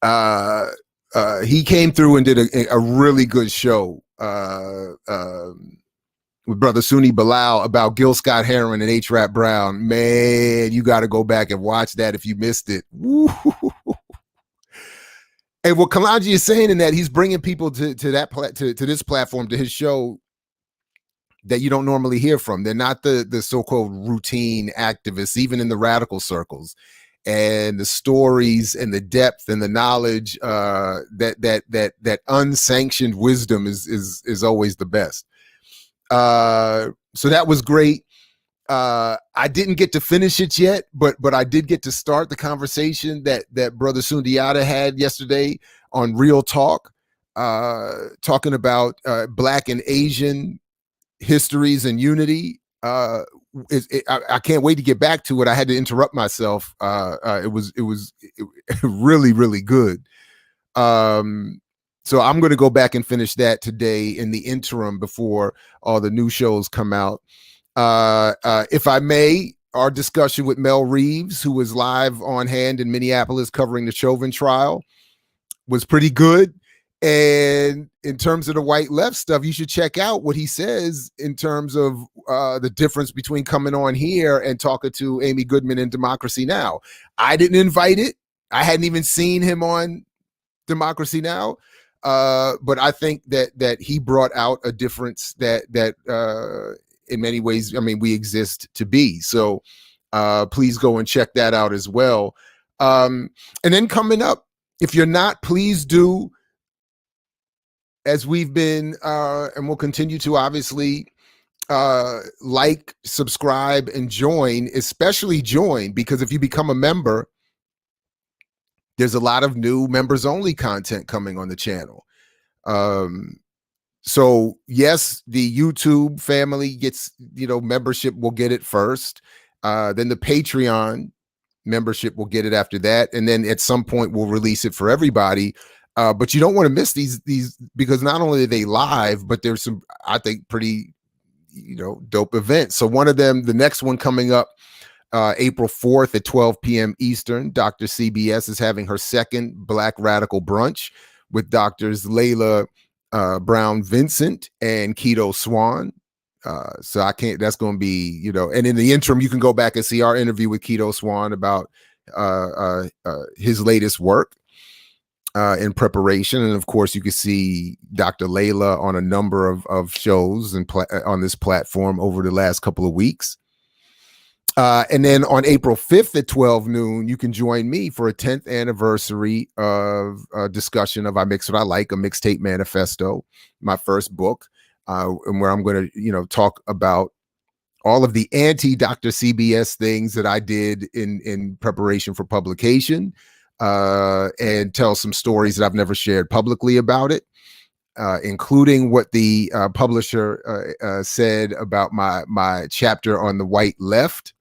He came through and did a really good show with Brother Sunni Bilal about Gil Scott Heron and H. Rap Brown. Man, you got to go back and watch that if you missed it. Woo. And what Kalanji is saying in that, he's bringing people to this platform, to his show, that you don't normally hear from. They're not the so-called routine activists, even in the radical circles. And the stories and the depth and the knowledge, that unsanctioned wisdom is always the best. So that was great. I didn't get to finish it yet, but I did get to start the conversation that Brother Sundiata had yesterday on Real Talk, talking about Black and Asian histories and unity. I can't wait to get back to it. I had to interrupt myself. It was really, really good. So I'm going to go back and finish that today in the interim before all the new shows come out. If I may, our discussion with Mel Reeves, who was live on hand in Minneapolis covering the Chauvin trial, was pretty good. And in terms of the white left stuff, you should check out what he says in terms of the difference between coming on here and talking to Amy Goodman in Democracy Now! I didn't invite it. I hadn't even seen him on Democracy Now! But I think that he brought out a difference that in many ways, I mean, we exist to be. So please go and check that out as well. And then coming up, if you're not, please do as we've been, and we'll continue to obviously like, subscribe, and join, especially join, because if you become a member, there's a lot of new members only content coming on the channel. So yes, the YouTube family gets, membership will get it first. Then the Patreon membership will get it after that. And then at some point we'll release it for everybody. But you don't want to miss these, because not only are they live, but there's some, I think, pretty, dope events. So one of them, the next one coming up, April 4th at 12 p.m. Eastern, Dr. CBS is having her second Black Radical Brunch with Doctors Layla Brown Vincent and Keto Swan. So that's going to be, and in the interim, you can go back and see our interview with Keto Swan about his latest work in preparation. And of course, you can see Dr. Layla on a number of shows and on this platform over the last couple of weeks. And then on April 5th at 12 noon, you can join me for a 10th anniversary of a discussion of I Mix What I Like, a mixtape manifesto, my first book, and where I'm going to, talk about all of the anti-Dr. CBS things that I did in preparation for publication, and tell some stories that I've never shared publicly about it, including what the publisher said about my chapter on the white left,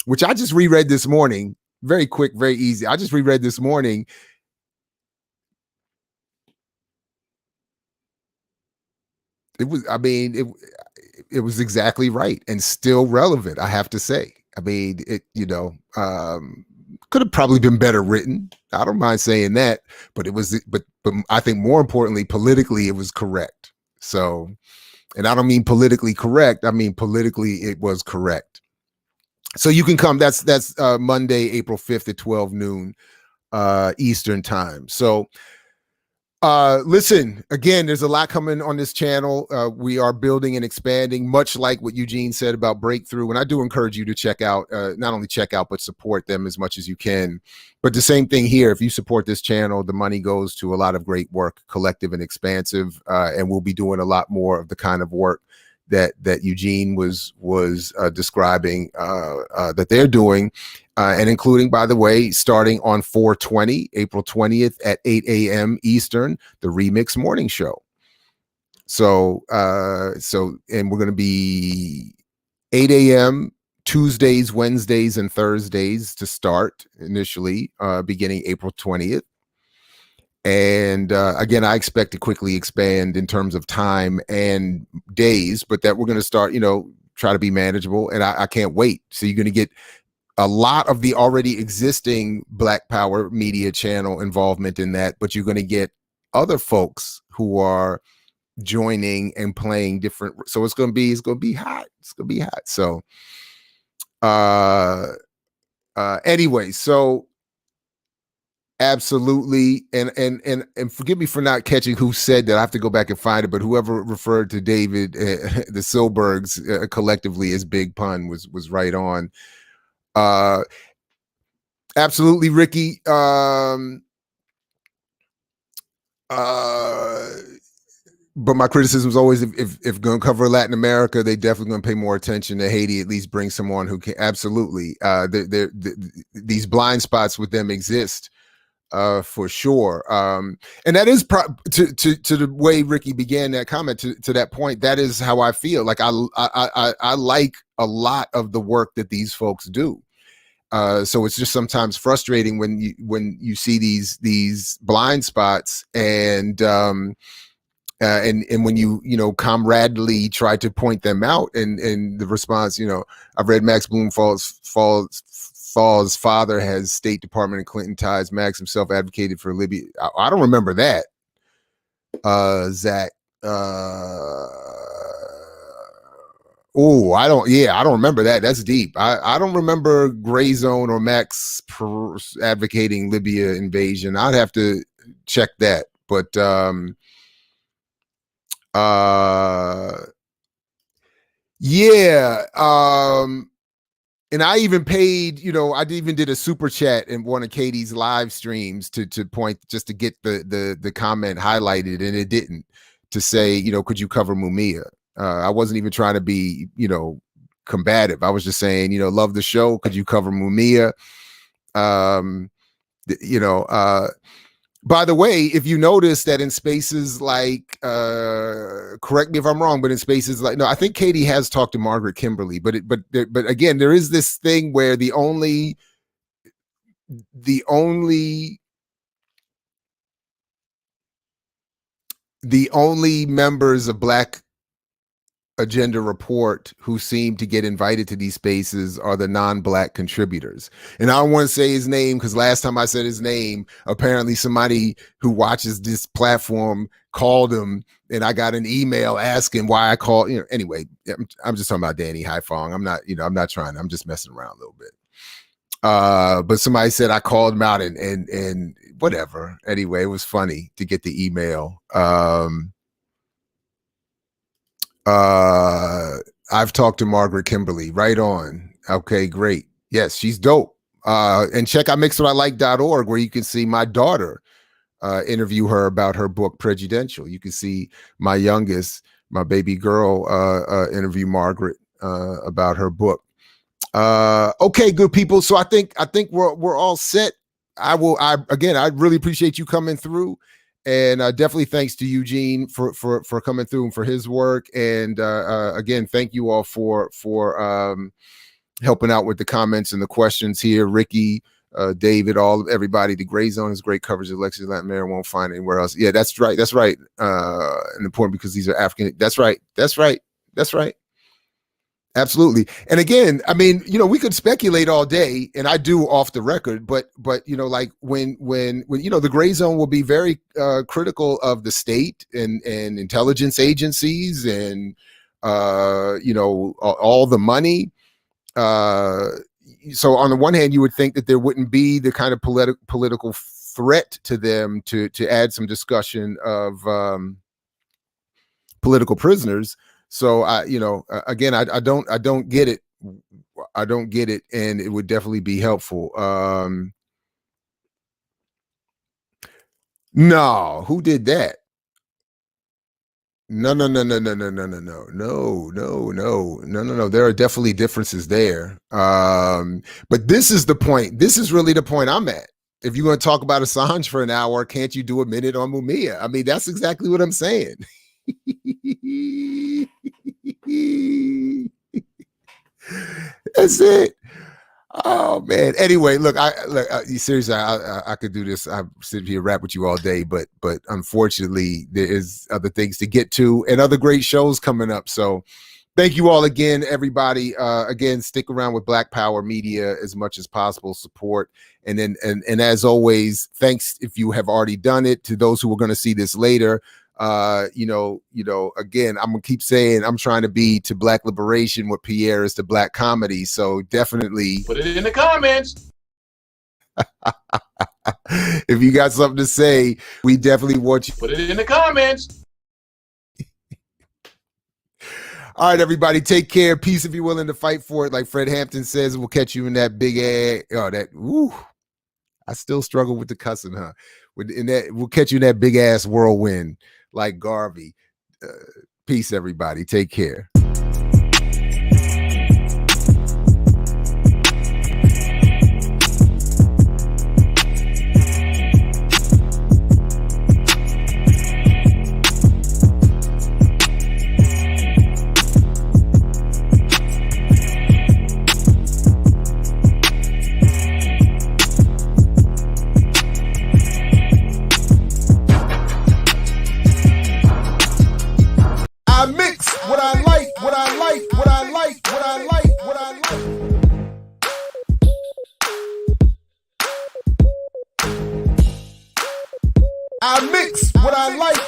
which I just reread this morning. Very quick, very easy. I just reread this morning. It was exactly right and still relevant, I have to say. I mean, could have probably been better written. I don't mind saying that, but but I think more importantly, politically, it was correct. So, and I don't mean politically correct. I mean, politically, it was correct. So you can come. That's Monday, April 5th at 12 noon Eastern time. So listen, again, there's a lot coming on this channel. We are building and expanding, much like what Eugene said about Breakthrough. And I do encourage you to check out, not only check out, but support them as much as you can. But the same thing here, if you support this channel, the money goes to a lot of great work, collective and expansive. And we'll be doing a lot more of the kind of work that Eugene was describing that they're doing, and including, by the way, starting on 4/20, April 20th at 8 a.m. Eastern, the Remix Morning Show. So and we're going to be 8 a.m. Tuesdays, Wednesdays, and Thursdays to start initially, beginning April 20th. And again, I expect to quickly expand in terms of time and days, but that we're going to start, try to be manageable. And I can't wait. So you're going to get a lot of the already existing Black Power Media channel involvement in that, but you're going to get other folks who are joining and playing different. So it's going to be hot. It's going to be hot. So anyway, so absolutely. And forgive me for not catching who said that. I have to go back and find it, but whoever referred to David, the Silbergs collectively as Big Pun was right on. Absolutely, Ricky. But my criticism is always, if going to cover Latin America, they definitely going to pay more attention to Haiti. At least bring someone who can. Absolutely, these blind spots with them exist, for sure. And that is to the way Ricky began that comment. To that point, that is how I feel. Like I like a lot of the work that these folks do. So it's just sometimes frustrating when you see these blind spots and when you comradely try to point them out, and the response, I've read Max Fall's father has State Department and Clinton ties. Max himself advocated for Libya. I don't remember that. Zach. I don't remember that. That's deep. I don't remember Gray Zone or Max advocating Libya invasion. I'd have to check that. But and I even paid, I even did a super chat in one of Katie's live streams to point, just to get the comment highlighted, and it didn't. to say, could you cover Mumia? I wasn't even trying to be, combative. I was just saying, love the show. Could you cover Mumia? By the way, if you notice that in spaces like, correct me if I'm wrong, but in spaces like, no, I think Katie has talked to Margaret Kimberly, but again, there is this thing where the only members of Black Agenda Report who seem to get invited to these spaces are the non-Black contributors. And I don't want to say his name because last time I said his name, apparently somebody who watches this platform called him, and I got an email asking why I called. Anyway, I'm just talking about Danny Haifong. I'm not trying. I'm just messing around a little bit. But somebody said I called him out and whatever. Anyway, it was funny to get the email. I've talked to Margaret Kimberly. Right on. Okay, great. Yes, she's dope. And check out mixwhatilike.org where you can see my daughter interview her about her book Prejudential. You can see my youngest, my baby girl, interview Margaret about her book. Okay, good people. So I think we're all set. I really appreciate you coming through. And definitely thanks to Eugene for coming through and for his work. And again, thank you all for helping out with the comments and the questions here. Ricky, David, everybody. The Gray Zone is great coverage of elections Latin America won't find anywhere else. Yeah, that's right. That's right. And important because these are African. That's right. Absolutely. And again, I mean, we could speculate all day, and I do off the record, but like when the Gray Zone will be very critical of the state and intelligence agencies and all the money. So on the one hand, you would think that there wouldn't be the kind of political threat to them to add some discussion of political prisoners. So I don't get it. I don't get it, and it would definitely be helpful. No, who did that? No. There are definitely differences there. But this is the point. This is really the point I'm at. If you're going to talk about Assange for an hour, can't you do a minute on Mumia? I mean, that's exactly what I'm saying. That's it. Oh man. Anyway, look, seriously, I could do this. I sit here rap with you all day, but unfortunately, there is other things to get to and other great shows coming up. So, thank you all again, everybody. Again, stick around with Black Power Media as much as possible. Support, and then and as always, thanks if you have already done it. To those who are going to see this later. Again, I'm gonna keep saying I'm trying to be to Black liberation what Pierre is to Black comedy. So definitely put it in the comments. If you got something to say, we definitely want you. Put it in the comments. All right, everybody, take care. Peace if you're willing to fight for it. Like Fred Hampton says, we'll catch you in that big ass. I still struggle with the cussing, huh? We'll catch you in that big ass whirlwind. Like Garvey. Peace, everybody. Take care. I mix what I like.